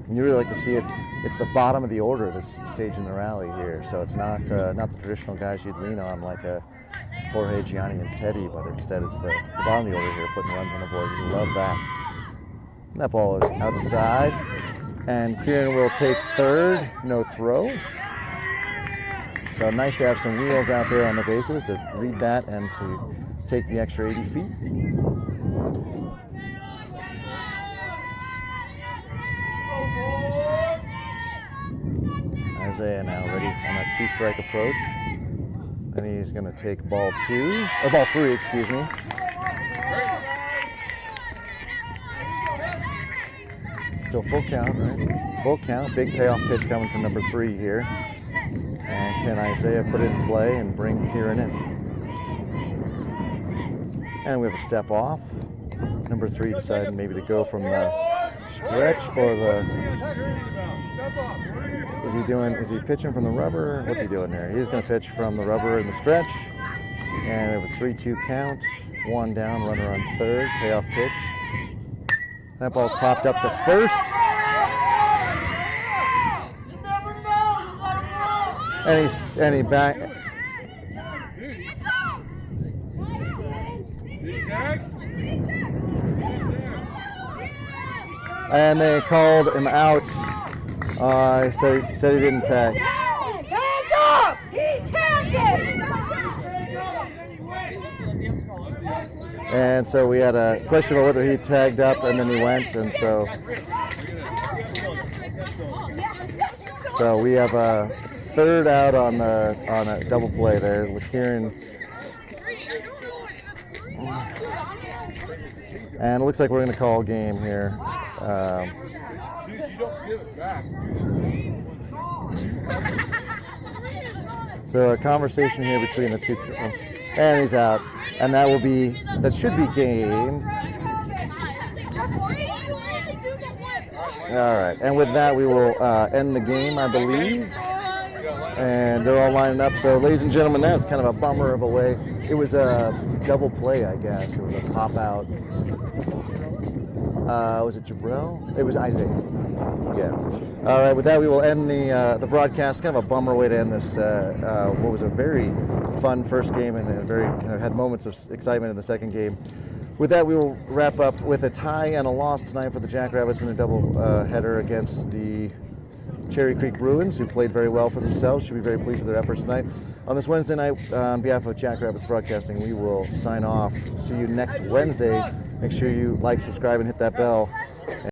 [SPEAKER 1] And you really like to see it. It's the bottom of the order this stage in the rally here, so it's not the traditional guys you'd lean on like a Jorge, Gianni, and Teddy, but instead it's the bottom of the order here, putting runs on the board. You love that. And that ball is outside, and Kieran will take third, no throw. So nice to have some wheels out there on the bases to read that and to take the extra 80 feet. Isaiah now ready on that 2-strike approach. And he's going to take ball 3, excuse me. Still full count, right? Full count. Big payoff pitch coming from number 3 here. And can Isaiah put it in play and bring Kieran in? And we have a step off. Number 3 decided maybe to go from the stretch or the... Is he pitching from the rubber? What's he doing there? He's going to pitch from the rubber in the stretch. And we have a 3-2 count. 1 down, runner on third. Payoff pitch. That ball's popped up to first. And he back. And they called him out. He said he didn't tag.
[SPEAKER 2] Tagged up! He tagged it!
[SPEAKER 1] And so we had a question about whether he tagged up, and then he went, and so we have a third out on a double play there. Kieran. And it looks like we're going to call game here. So a conversation here between the two, and he's out, and that should be game. All right, and with that we will end the game, I believe. And they're all lining up. So, ladies and gentlemen, that's kind of a bummer of a way. It was a double play, I guess. It was a pop out. Was it Jabril? It was Isaiah. Yeah. All right. With that, we will end the broadcast. Kind of a bummer way to end this. What was a very fun first game, and a very kind of had moments of excitement in the second game. With that, we will wrap up with a tie and a loss tonight for the Jackrabbits in a double header against the Cherry Creek Bruins, who played very well for themselves. Should be very pleased with their efforts tonight. On this Wednesday night, on behalf of Jackrabbits Broadcasting, we will sign off. See you next Wednesday. Make sure you like, subscribe, and hit that bell.